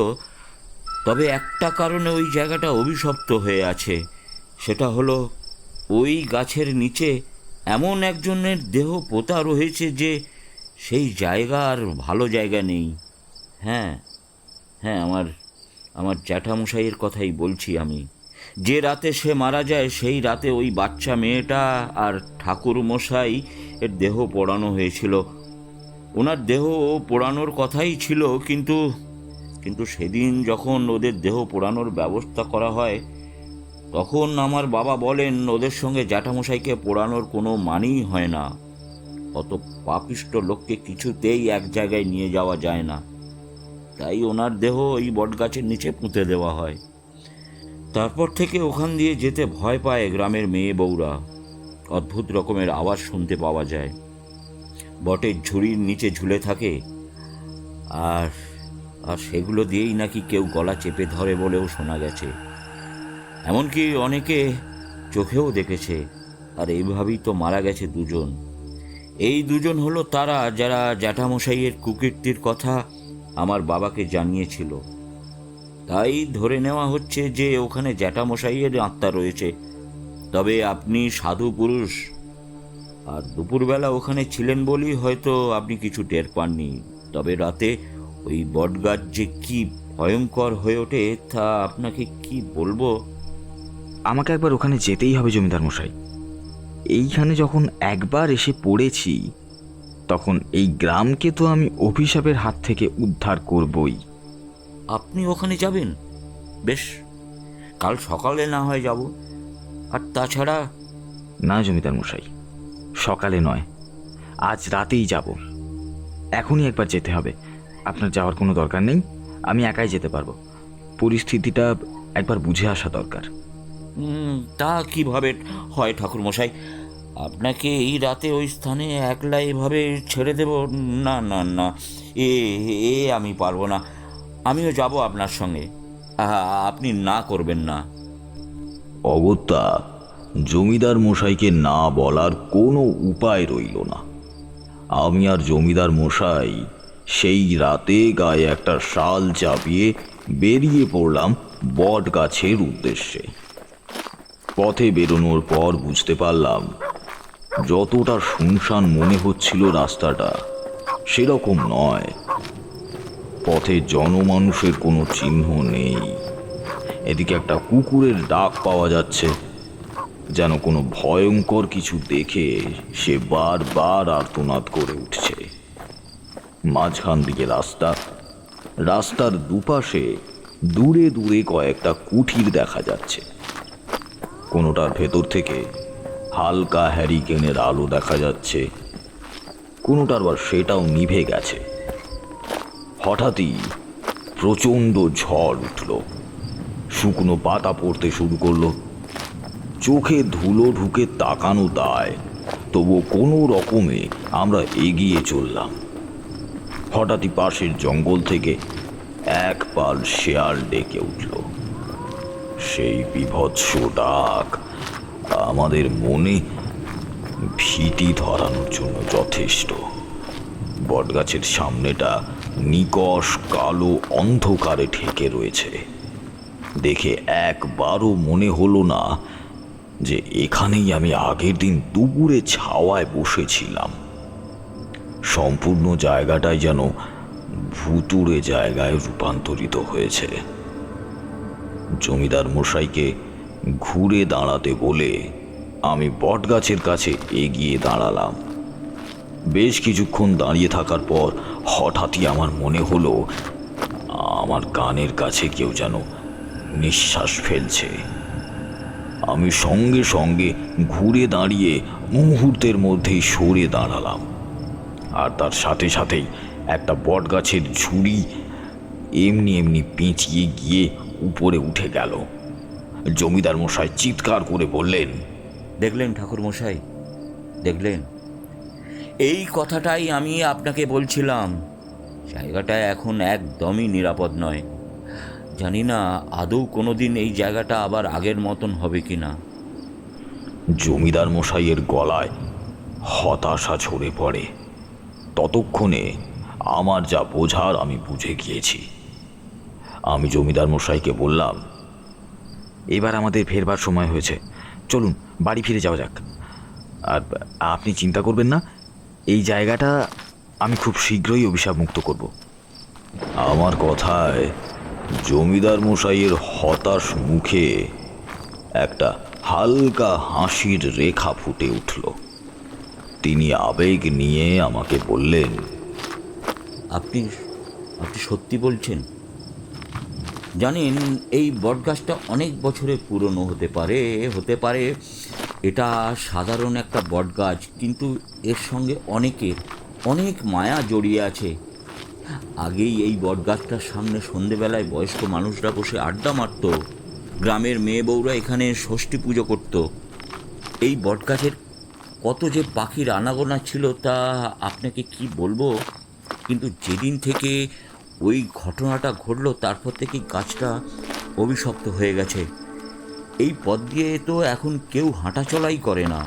তবে একটা কারণে ওই জায়গাটা অভিশপ্ত হয়ে আছে। সেটা হলো ওই গাছের নিচে এমন একজনের দেহ পোতা রয়েছে যে সেই জায়গা আর ভালো জায়গা নেই। হ্যাঁ হ্যাঁ, আমার জ্যাঠামশাইয়ের কথাই বলছি আমি। যে রাতে সে মারা যায় সেই রাতে ওই বাচ্চা মেয়েটা আর ঠাকুরমশাই এর দেহ পোড়ানো হয়েছিল। ওনার দেহ পোড়ানোর কথাই ছিল, কিন্তু সেদিন যখন ওদের দেহ পোড়ানোর ব্যবস্থা করা হয়, তখন আমার বাবা বলেন ওদের সঙ্গে জ্যাঠামশাইকে পোড়ানোর কোনো মানেই হয় না। অত পাপিষ্ট লোককে কিছুতেই এক জায়গায় নিয়ে যাওয়া যায় না। তাই ওনার দেহ ওই বটগাছের নিচে পুঁতে দেওয়া হয়। তারপর থেকে ওখান দিয়ে যেতে ভয় পায় গ্রামের মেয়ে বউরা। অদ্ভুত রকমের আওয়াজ শুনতে পাওয়া যায়। বটের ঝুড়ির নিচে ঝুলে থাকে, আর সেগুলো দিয়েই নাকি কেউ গলা চেপে ধরে বলেও শোনা গেছে। এমনকি অনেকে চোখেও দেখেছে। আর এইভাবেই তো মারা গেছে দুজন। এই দুজন হলো তারা যারা জ্যাঠামশাইয়ের কুকীর্তির কথা আমার বাবাকে জানিয়েছিল। তাই ধরে নেওয়া হচ্ছে যে ওখানে জ্যাঠামশাইয়ের আত্মা রয়েছে। তবে আপনি সাধু পুরুষ, আর দুপুরবেলা ওখানে ছিলেন বলেই হয়তো আপনি কিছু টের পাননি। তবে রাতে ওই বটগাছ যে কি ভয়ঙ্কর হয়ে ওঠে তা আপনাকে কি বলবো।
আমাকে একবার ওখানে যেতেই হবে জমিদার মশাই। এইখানে যখন একবার এসে পড়েছি, তখন এই গ্রামকে তো আমি অভিশাপের হাত থেকে উদ্ধার করবই।
আপনি ওখানে যাবেন? বেশ, কাল সকালে না হয় যাব। আর তাছাড়া
না জমিদার মশাই, সকালে নয়, আজ রাতেই যাব। এখনই একবার যেতে হবে। আপনার যাওয়ার কোনো দরকার নেই, আমি একাই যেতে পারবো। পরিস্থিতিটা একবার বুঝে আসা দরকার।
তা কিভাবে হয় ঠাকুরমশাই? আপনাকে এই রাতে ওই স্থানে একলা এভাবে ছেড়ে দেব? না না না, এ আমি পারবো না। আমিও যাব আপনার সঙ্গে। আপনি না করবেন না।
অগত্যা জমিদার মশাইকে না বলার কোনো উপায় রইল না। আমি আর জমিদার মশাই সেই রাতে গায়ে একটা শাল চাপিয়ে বেরিয়ে পড়লাম বট গাছের উদ্দেশ্যে। পথে বেরোনোর পর বুঝতে পারলাম, যতটা শুনশান মনে হচ্ছিল রাস্তাটা, সেরকম নয়। পথে জনমানুষের কোনো চিহ্ন নেই। এদিকে একটা কুকুরের ডাক পাওয়া যাচ্ছে, যেন কোনো ভয়ঙ্কর কিছু দেখে সে বারবার আর্তনাদ করে উঠছে। মাঝখান দিকে রাস্তা, রাস্তার দুপাশে দূরে দূরে কয়েকটা কুঠির দেখা যাচ্ছে। কোনোটার ভেতর থেকে হালকা হ্যারিকেনের আলো দেখা যাচ্ছে, কোনোটার বা সেটাও নিভে গেছে। হঠাৎই প্রচণ্ড ঝড় উঠল। শুকনো পাতা পড়তে শুরু করলো। চোখে ধুলো ঢুকে তাকানো দায়, তবু কোনো রকমে আমরা এগিয়ে চললাম। হঠাৎই পাশের জঙ্গল থেকে এক পাল শেয়াল ডেকে উঠল। সেই বীভৎস ডাক আমাদের মনে ভীতি ধরানোর জন্য যথেষ্ট। বটগাছের সামনেটা নিকষ কালো অন্ধকারে ঢেকে রয়েছে। দেখে একবারও মনে হলো না যে এখানেই আমি আগের দিন দুপুরে ছাওয়ায় বসেছিলাম। সম্পূর্ণ জায়গাটাই যেন ভুতুড়ে জায়গায় রূপান্তরিত হয়েছে। জমিদার মশাইকে ঘুরে দাঁড়াতে বলে আমি বটগাছের কাছে এগিয়ে দাঁড়ালাম। বেশ কিছুক্ষণ দাঁড়িয়ে থাকার পর হঠাৎই আমার মনে হলো আমার কানের কাছে কেউ যেন নিঃশ্বাস ফেলছে। আমি সঙ্গে সঙ্গে ঘুরে দাঁড়িয়ে মুহূর্তের মধ্যেই সরে দাঁড়ালাম, আর তার সাথে সাথেই একটা বটগাছের ঝুড়ি এমনি এমনি পেঁচিয়ে গিয়ে উপরে উঠে গেল। জমিদার মশাই চিৎকার করে বললেন,
দেখলেন ঠাকুর মশাই, দেখলেন? এই কথাটাই আমি আপনাকে বলছিলাম। জায়গাটা এখন একদমই নিরাপদ নয়। জানি না আদৌ কোনোদিন এই জায়গাটা আবার আগের মতন হবে কি না।
জমিদার মশাইয়ের গলায় হতাশা ঝরে পড়ে। ততক্ষণে আমার যা বোঝার আমি বুঝে গিয়েছি। আমি জমিদার মশাইকে বললাম,
এবার আমাদের ফেরবার সময় হয়েছে, চলুন বাড়ি ফিরে যাওয়া যাক। আর আপনি চিন্তা করবেন না, এই জায়গাটা আমি খুব শীঘ্রই অভিশাপ মুক্ত করব।
আমার কথায় জমিদার মশাইয়ের হতাশ মুখে একটা হালকা হাসির রেখা ফুটে উঠল। তিনি আবেগ নিয়ে আমাকে বললেন,
আপনি সত্যি বলছেন? জানেন, এই বটগাছটা অনেক বছরের পুরনো হতে পারে এটা সাধারণ একটা বটগাছ, কিন্তু এর সঙ্গে অনেক মায়া জড়িয়ে আছে। আগেই এই বটগাছটার সামনে সন্ধেবেলায় বয়স্ক মানুষরা বসে আড্ডা মারত। গ্রামের মেয়ে বউরা এখানে ষষ্ঠী পুজো করত। এই বটগাছের কত যে পাখির আনাগোনা ছিল তা আপনাকে কি বলবো। কিন্তু যেদিন থেকে ওই ঘটনাটা ঘটলো তারপর থেকে গাছটা অভিশপ্ত হয়ে গেছে। এই পথ দিয়ে তো এখন কেউ হাঁটাচলাই করে না।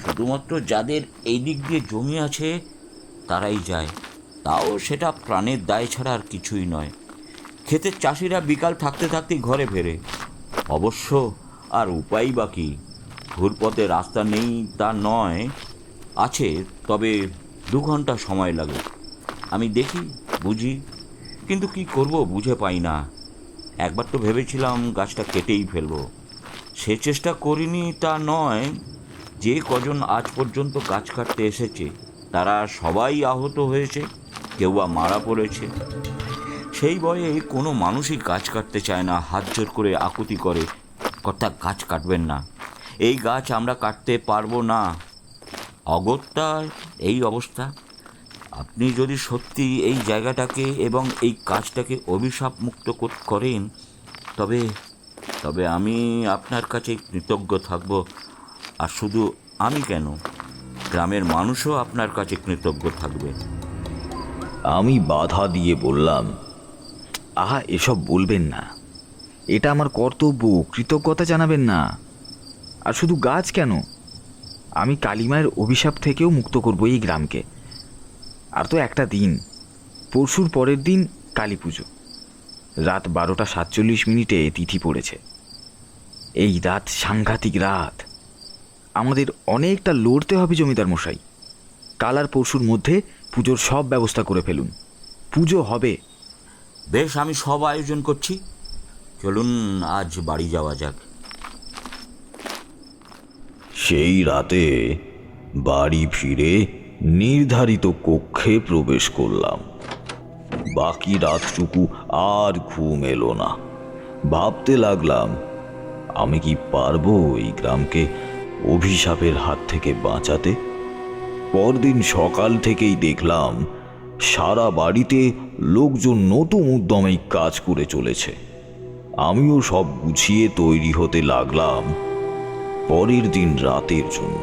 শুধুমাত্র যাদের এই দিক দিয়ে জমি আছে তারাই যায়, তাও সেটা প্রাণের দায় ছাড়া আর কিছুই নয়। ক্ষেতের চাষিরা বিকাল থাকতে থাকতেই ঘরে ফেরে। অবশ্য আর উপায় বা কী? ঘুরপথে রাস্তা নেই তা নয়, আছে, তবে 2 ঘন্টা সময় লাগে। আমি দেখি, বুঝি, কিন্তু কি করব বুঝে পাই না। একবার তো ভেবেছিলাম গাছটা কেটেই ফেলবো। সে চেষ্টা করিনি তা নয়, যে কজন আজ পর্যন্ত গাছ কাটতে এসেছে তারা সবাই আহত হয়েছে, কেউ বা মারা পড়েছে। সেই ভয়ে কোনো মানুষই গাছ কাটতে চায় না, হাত জোর করে আকুতি করে, কর্তা গাছ কাটবেন না, এই গাছ আমরা কাটতে পারবো না। অগত্যা এই অবস্থা। আপনি যদি সত্যি এই জায়গাটাকে এবং এই কাজটাকে অভিশাপ মুক্ত করেন তবে আমি আপনার কাছে কৃতজ্ঞ থাকব। আর শুধু আমি কেন, গ্রামের মানুষও আপনার কাছে কৃতজ্ঞ থাকবে।
আমি বাধা দিয়ে বললাম,
আহা, এসব বলবেন না, এটা আমার কর্তব্য, কৃতজ্ঞতা জানাবেন না। আর শুধু গাছ কেন, আমি কালীমায়ের অভিশাপ থেকেও মুক্ত করব এই গ্রামকে। আর তো একটা দিন, পরশুর পরের দিন কালী পুজো, রাত 12টা 47 মিনিটে তিথি পড়েছে। এই রাত সাংঘাতিক রাত, আমাদের অনেকটা লড়তে হবে জমিদার মশাই। কাল আর পরশুর মধ্যে পুজোর সব ব্যবস্থা করে ফেলুন, পুজো হবে।
বেশ, আমি সব আয়োজন করছি, চলুন আজ বাড়ি যাওয়া যাক।
সেই রাতে বাড়ি ফিরে নির্ধারিত কক্ষে প্রবেশ করলাম। বাকি রাতটুকু আর ঘুম এলো না। ভাবতে লাগলাম, আমি কি পারবো এই গ্রামকে অভিশাপের হাত থেকে বাঁচাতে? পরদিন সকাল থেকেই দেখলাম সারা বাড়িতে লোকজন নতুন উদ্যমে কাজ করে চলেছে। আমিও সব গুছিয়ে তৈরি হতে লাগলাম পরের দিন রাতের জন্য।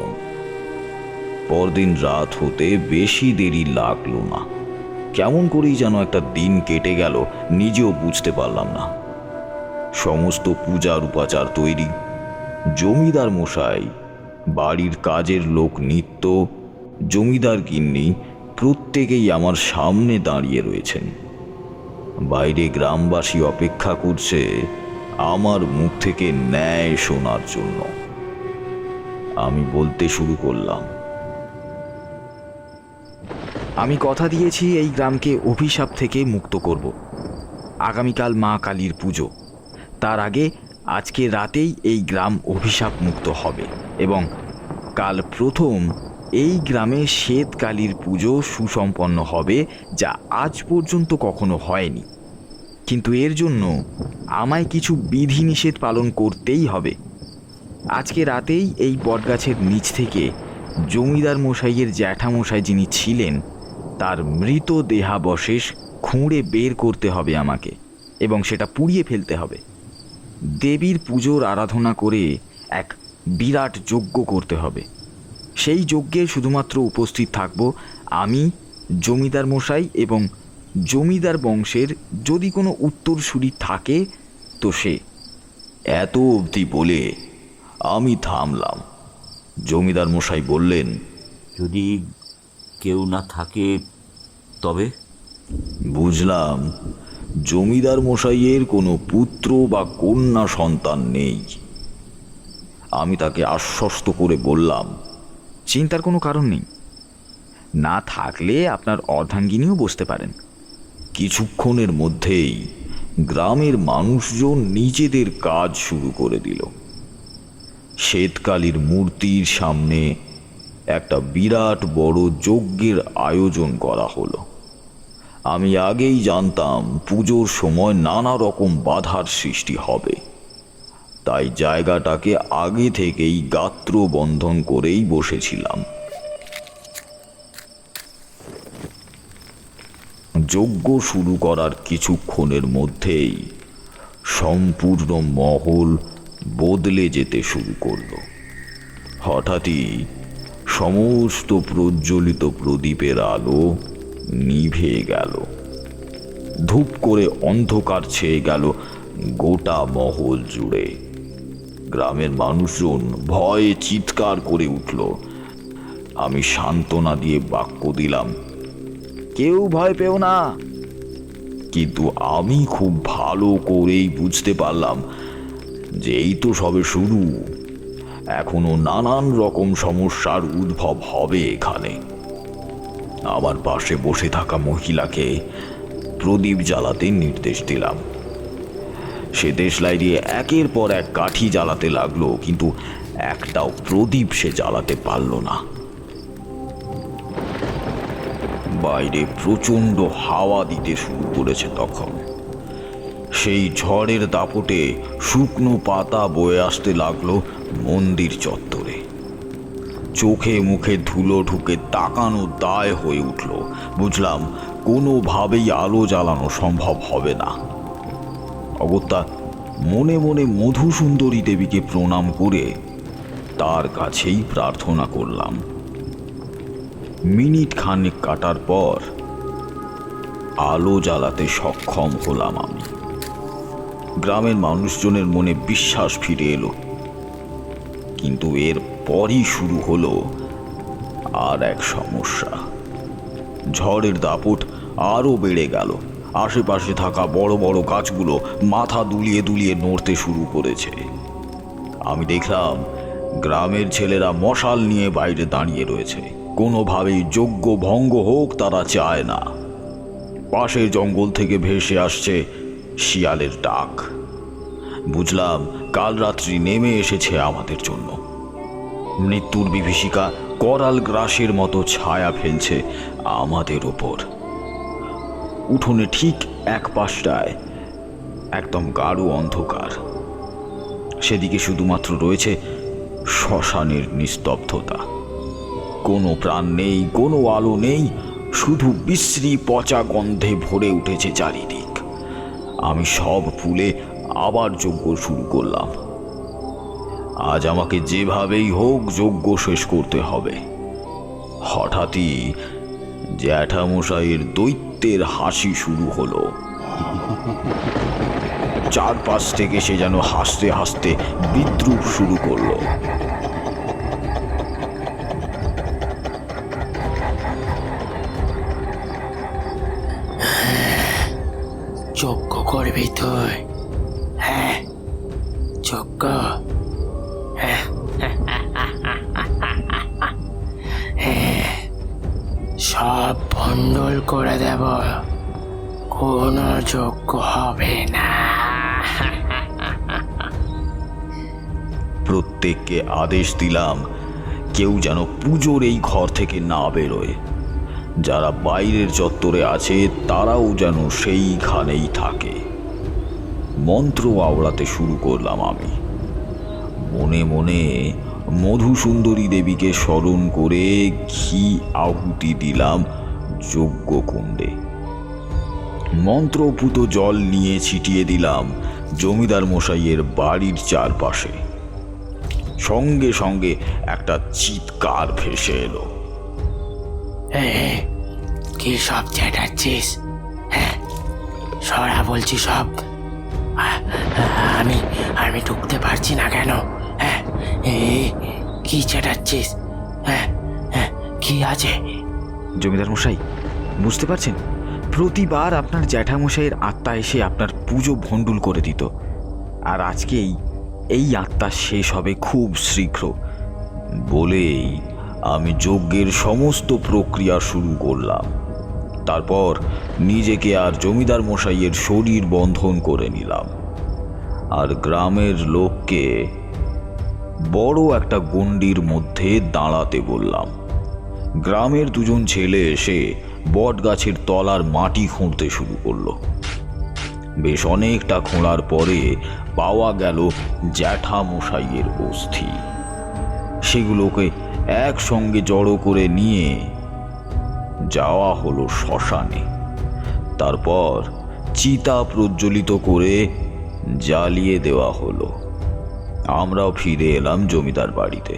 পরদিন রাত হতে বেশি দেরি লাগলো না। কেমন করেই যেন একটা দিন কেটে গেল, নিজেও বুঝতে পারলাম না। সমস্ত পূজার উপাচার তৈরি, জমিদার মশাই, বাড়ির কাজের লোক নিত্য, জমিদার গিন্নি প্রত্যেকেই আমার সামনে দাঁড়িয়ে রয়েছেন। বাইরে গ্রামবাসী অপেক্ষা করছে আমার মুখ থেকে ন্যায় শোনার জন্য। আমি বলতে শুরু করলাম,
আমি কথা দিয়েছি এই গ্রামকে অভিশাপ থেকে মুক্ত করব। আগামীকাল মা কালীর পুজো, তার আগে আজকে রাতেই এই গ্রাম অভিশাপ মুক্ত হবে এবং কাল প্রথম এই গ্রামে শ্বেত কালীর পুজো সুসম্পন্ন হবে, যা আজ পর্যন্ত কখনো হয়নি। কিন্তু এর জন্য আমায় কিছু বিধিনিষেধ পালন করতেই হবে। আজকে রাতেই এই বটগাছের নিচ থেকে জমিদার মশাইয়ের জ্যাঠামশাই যিনি ছিলেন তার মৃত দেহাবশেষ খুঁড়ে বের করতে হবে আমাকে, এবং সেটা পুড়িয়ে ফেলতে হবে। দেবীর পুজোর আরাধনা করে এক বিরাট যজ্ঞ করতে হবে। সেই যজ্ঞে শুধুমাত্র উপস্থিত থাকব আমি, জমিদার মশাই এবং জমিদার বংশের যদি কোনো উত্তরসূরি থাকে তো সে।
এত অবধি বলে আমি থামলাম। জমিদার মশাই বললেন,
যদি কেউ না থাকে তবে?
বুঝলাম জমিদার মশাইয়ের কোনো পুত্র বা কন্যা সন্তান নেই। আমি তাকে আশ্বস্ত করে বললাম,
চিন্তার কোনো কারণ নেই। না থাকলে আপনার অর্ধাঙ্গিনীও বসতে পারেন।
কিছুক্ষণের মধ্যেই গ্রামের মানুষজন নিজেদের কাজ শুরু করে দিল। শ্বেতকালীর মূর্তির সামনে একটা বিরাট বড় যজ্ঞের আয়োজন করা হলো। আমি আগেই জানতাম পুজোর সময় নানা রকম বাধার সৃষ্টি হবে, তাই জায়গাটাকে আগে থেকেই গাত্র বন্ধন করেই বসেছিলাম। যজ্ঞ শুরু করার কিছুক্ষণের মধ্যেই সম্পূর্ণ মহল বদলে যেতে শুরু করলো। হঠাৎই সমস্ত প্রজ্বলিত প্রদীপের আলো নিভে গেল। ধূপ করে অন্ধকার ছেয়ে গেল গোটা মহল জুড়ে। গ্রামের মানুষজন ভয়ে চিৎকার করে উঠল। আমি সান্ত্বনা দিয়ে বাক্য দিলাম,
কেউ ভয় পেও না।
কিন্তু আমি খুব ভালো করেই বুঝতে পারলাম যে এই তো সবে শুরু, এখনো নানান রকম সমস্যার উদ্ভব হবে এখানে। আমার পাশে বসে থাকা মহিলাকে প্রদীপ জ্বালাতে নির্দেশ দিলাম। সে দেশলাই দিয়ে একের পর এক কাঠি জ্বালাতে লাগলো, কিন্তু একটাও প্রদীপ সে জ্বালাতে পারল না। বাইরে প্রচণ্ড হাওয়া দিতে শুরু করেছে তখন। সেই ঝড়ের দাপটে শুকনো পাতা বয়ে আসতে লাগলো মন্দির চত্বরে। চোখে মুখে ধুলো ঢুকে তাকানো দায় হয়ে উঠল। বুঝলাম কোনোভাবেই আলো জ্বালানো সম্ভব হবে না। অগত্যা মনে মনে মধুসুন্দরী দেবীকে প্রণাম করে তার কাছেই প্রার্থনা করলাম। মিনিট খানেক কাটার পর আলো জ্বালাতে সক্ষম হলাম আমি। গ্রামের মানুষজনের মনে বিশ্বাস ফিরে এলো। কিন্তু এর পরই শুরু হলো আর এক সমস্যা। ঝড়ের দাপট আরও বেড়ে গেল। আশেপাশে থাকা বড় বড় গাছগুলো মাথা দুলিয়ে দুলিয়ে নড়তে শুরু করেছে। আমি দেখলাম গ্রামের ছেলেরা মশাল নিয়ে বাইরে দাঁড়িয়ে রয়েছে। কোনোভাবেই যজ্ঞ ভঙ্গ হোক তারা চায় না। পাশের জঙ্গল থেকে ভেসে আসছে শিয়ালের ডাক। বুঝলাম কাল রাত্রি নেমে এসেছে আমাদের জন্য। মৃত্যুর বিভীষিকা করাল গ্রাসের মতো ছায়া ফেলছে আমাদের ওপর। উঠোনে ঠিক এক পাশটায় একদম গাঢ় অন্ধকার। সেদিকে শুধুমাত্র রয়েছে শ্মশানের নিস্তব্ধতা। কোনো প্রাণ নেই, কোনো আলো নেই, শুধু বিশ্রী পচা গন্ধে ভরে উঠেছে চারিদিক। আমি সব ফুলে আবার যজ্ঞ শুরু করলাম। আজ আমাকে যেভাবেই হোক যজ্ঞ শেষ করতে হবে। হঠাৎই জ্যাঠামশাইয়ের দৈত্যের হাসি শুরু হলো। চারপাশ থেকে সে যেন হাসতে হাসতে বিদ্রুপ শুরু করলো।
যজ্ঞ করবি তুই? হ্যাঁ, যজ্ঞ। সব ভণ্ডুল করে দেব, কোনো যজ্ঞ হবে না।
প্রত্যেককে আদেশ দিলাম কেউ যেন পুজোর এই ঘর থেকে না বেরোয়। যারা বাইরের চত্বরে আছে তারাও যেন সেইখানেই থাকে। মন্ত্র আওড়াতে শুরু করলাম আমি। মনে মনে মধুসুন্দরী দেবীকে স্মরণ করে ঘি আহুতি দিলাম যজ্ঞকুণ্ডে। মন্ত্রপুত জল নিয়ে ছিটিয়ে দিলাম জমিদার মশাইয়ের বাড়ির চারপাশে। সঙ্গে সঙ্গে একটা চিৎকার ভেসে এলো।
কি সব চেটাচ্ছিস? হ্যাঁ, সরা বলছি সব। আমি ঢুকতে পারছি না কেন? হ্যাঁ, কি চেটাচ্ছিস? হ্যাঁ, কি আছে?
জমিদার মশাই, বুঝতে পারছেন, প্রতিবার আপনার জ্যাঠামশাইয়ের আত্মা এসে আপনার পুজো ভণ্ডুল করে দিত। আর আজকেই এই আত্মা শেষ হবে খুব শীঘ্র
বলেই আমি যজ্ঞের সমস্ত প্রক্রিয়া শুরু করলাম। তারপর নিজেকে আর জমিদার মশাইয়ের শরীর বন্ধন করে নিলাম, আর গ্রামের লোককে বড় একটা গণ্ডির মধ্যে দাঁড়াতে বললাম। গ্রামের দুজন ছেলে এসে বট গাছের তলার মাটি খুঁড়তে শুরু করলো। বেশ অনেকটা খোঁড়ার পরে পাওয়া গেল জ্যাঠামশাইয়ের অস্থি। সেগুলোকে একসঙ্গে জড়ো করে নিয়ে যাওয়া হলো শ্মশানে। তারপর চিতা প্রজ্বলিত করে জ্বালিয়ে দেওয়া হলো। আমরাও ফিরে এলাম জমিদার বাড়িতে।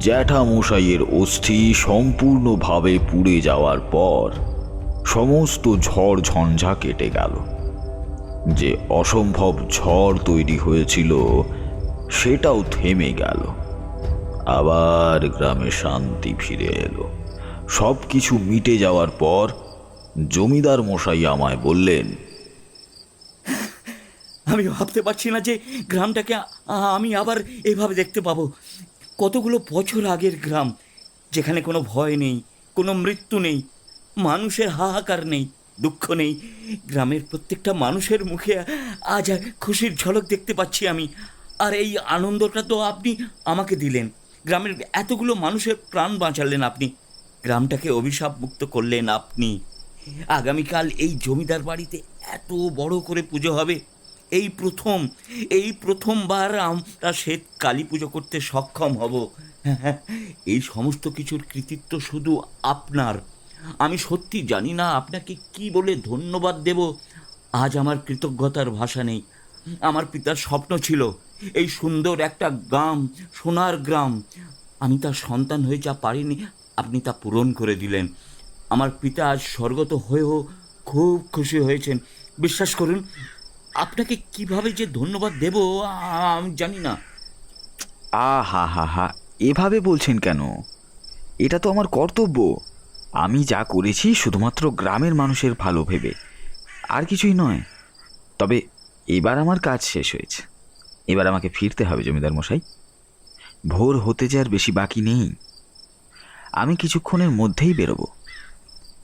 জ্যাঠামশাইয়ের অস্থি সম্পূর্ণভাবে পুড়ে যাওয়ার পর সমস্ত ঝড় ঝঞ্ঝা কেটে গেল। যে অসম্ভব ঝড় তৈরি হয়েছিল সেটাও থেমে গেল। আবার গ্রামে শান্তি ফিরে এলো। সব কিছু মিটে যাওয়ার পর জমিদার মশাই আমায় বললেন,
আমি ভাবতে পারছি না যে গ্রামটাকে আমি আবার এভাবে দেখতে পাবো। কতগুলো বছর আগের গ্রাম, যেখানে কোনো ভয় নেই, কোনো মৃত্যু নেই, মানুষের হাহাকার নেই, দুঃখ নেই। গ্রামের প্রত্যেকটা মানুষের মুখে আজ খুশির ঝলক দেখতে পাচ্ছি আমি। আর এই আনন্দটা তো আপনি আমাকে দিলেন। গ্রামের এতগুলো মানুষের প্রাণ বাঁচালেন আপনি, গ্রামটাকে অভিশাপ মুক্ত করলেন আপনি। আগামীকাল এই জমিদার বাড়িতে এত বড় করে পুজো হবে। এই প্রথমবার আমরা শ্বেত কালী পুজো করতে সক্ষম হব। এই সমস্ত কিছুর কৃতিত্ব শুধু আপনার। আমি সত্যি জানি না আপনাকে কি বলে ধন্যবাদ দেব। আজ আমার কৃতজ্ঞতার ভাষা নেই। আমার পিতার স্বপ্ন ছিল এই সুন্দর একটা গ্রাম, সোনার গ্রাম। আমি তার সন্তান হয়ে যা পারিনি, আপনি তা পূরণ করে দিলেন। আমার পিতা আজ স্বর্গত হয়েও খুব খুশি হয়েছেন। বিশ্বাস করুন, আপনাকে কিভাবে যে ধন্যবাদ দেব আমি জানি না।
হা হা হা, এভাবে বলছেন কেন? এটা তো আমার কর্তব্য। আমি যা করেছি শুধুমাত্র গ্রামের মানুষের ভালো ভেবে, আর কিছুই নয়। তবে এবার আমার কাজ শেষ হয়েছে। এবার আমাকে ফিরতে হবে জমিদার মশাই। ভোর হতে যে আর বেশি বাকি নেই। আমি কিছুক্ষণের মধ্যেই বেরোবো।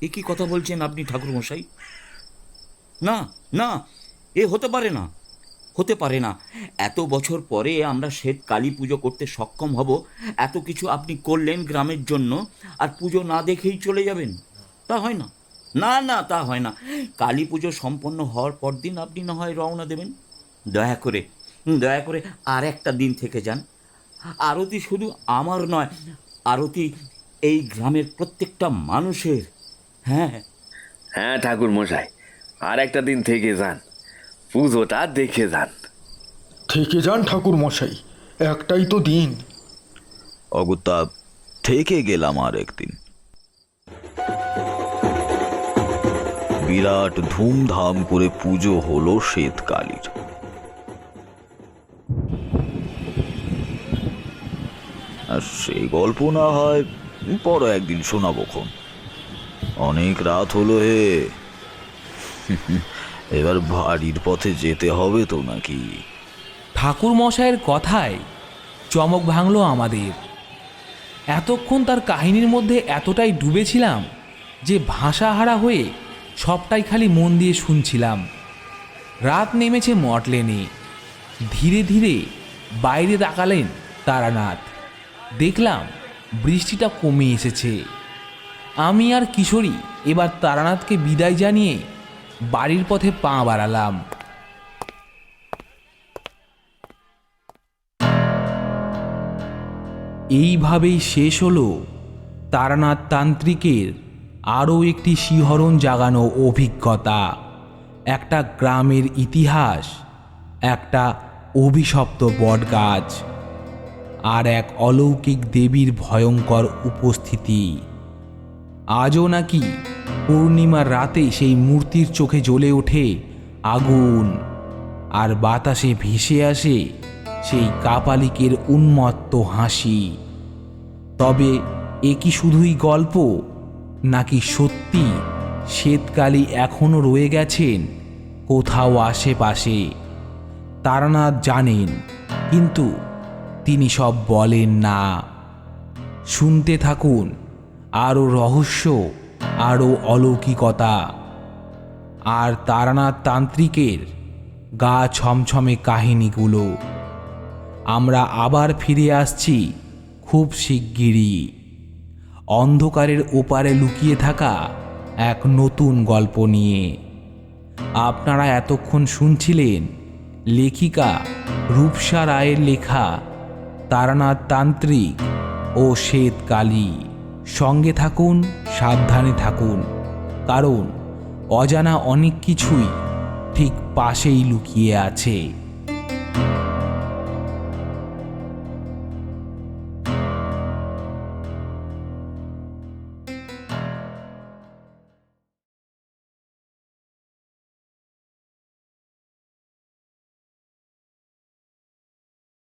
এ কি কথা বলছেন আপনি ঠাকুর মশাই? না না, এ হতে পারে না, হতে পারে না। এত বছর পরে আমরা শ্বেত কালী পুজো করতে সক্ষম হব, এত কিছু আপনি করলেন গ্রামের জন্য, আর পুজো না দেখেই চলে যাবেন? তা হয় না, না না, তা হয় না। কালী পুজো সম্পন্ন হওয়ার পর দিন আপনি না হয় রওনা দেবেন। দয়া করে আর একটা দিন থেকে যান। আরতি শুধু আমার নয়, আরতি এই গ্রামের প্রত্যেকটা মানুষের। হ্যাঁ
হ্যাঁ ঠাকুর মশাই, আর একটা দিন থেকে যান, পুজোটা দেখে যান।
থেকে যান ঠাকুর মশাই, একটাই তো দিন।
অগত্যা থেকে গেলাম আর একদিন। বিরাট ধুমধাম করে পুজো হলো শ্বেতকালীর। আর সেই গল্প না হয় পরে একদিন শোনাবো খন। অনেক রাত হলো হে, এবার বাড়ির পথে যেতে হবে তো নাকি?
ঠাকুর মশাইয়ের কথায় চমক ভাঙল আমাদের। এতক্ষণ তার কাহিনীর মধ্যে এতটাই ডুবেছিলাম যে ভাষাহারা হয়ে সবটাই খালি মন দিয়ে শুনছিলাম। রাত নেমেছে মটলেনে। ধীরে ধীরে বাইরে তাকালেন তারানাথ। দেখলাম বৃষ্টিটা কমে এসেছে। আমি আর কিশোরী এবার তারানাথকে বিদায় জানিয়ে বাড়ির পথে পা বাড়ালাম। এইভাবেই শেষ হলো তারানাথ তান্ত্রিকের আরও একটি শিহরণ জাগানো অভিজ্ঞতা। একটা গ্রামের ইতিহাস, একটা অভিশপ্ত বটগাছ, আর এক অলৌকিক দেবীর ভয়ঙ্কর উপস্থিতি। আজও নাকি পূর্ণিমার রাতে সেই মূর্তির চোখে জ্বলে ওঠে আগুন, আর বাতাসে ভেসে আসে সেই কাপালিকের উন্মত্ত হাসি। তবে এ কি শুধুই গল্প, নাকি সত্যি শ্বেতকালী এখনও রয়ে গেছেন কোথাও আশেপাশে? তারানাথ জানেন, কিন্তু তিনি সব বলেন না। শুনতে থাকুন আরও রহস্য, আরও অলৌকিকতা, আর তারানাথ তান্ত্রিকের গা ছমছমে কাহিনীগুলো। আমরা আবার ফিরে আসছি খুব শিগগিরই, অন্ধকারের ওপারে লুকিয়ে থাকা এক নতুন গল্প নিয়ে। আপনারা এতক্ষণ শুনছিলেন লেখিকা রূপসা রায়ের লেখা তারানাথ তান্ত্রিক ও শ্বেতকালী। সঙ্গে থাকুন, সাবধানে থাকুন, কারণ অজানা অনেক কিছুই ঠিক পাশেই লুকিয়ে আছে।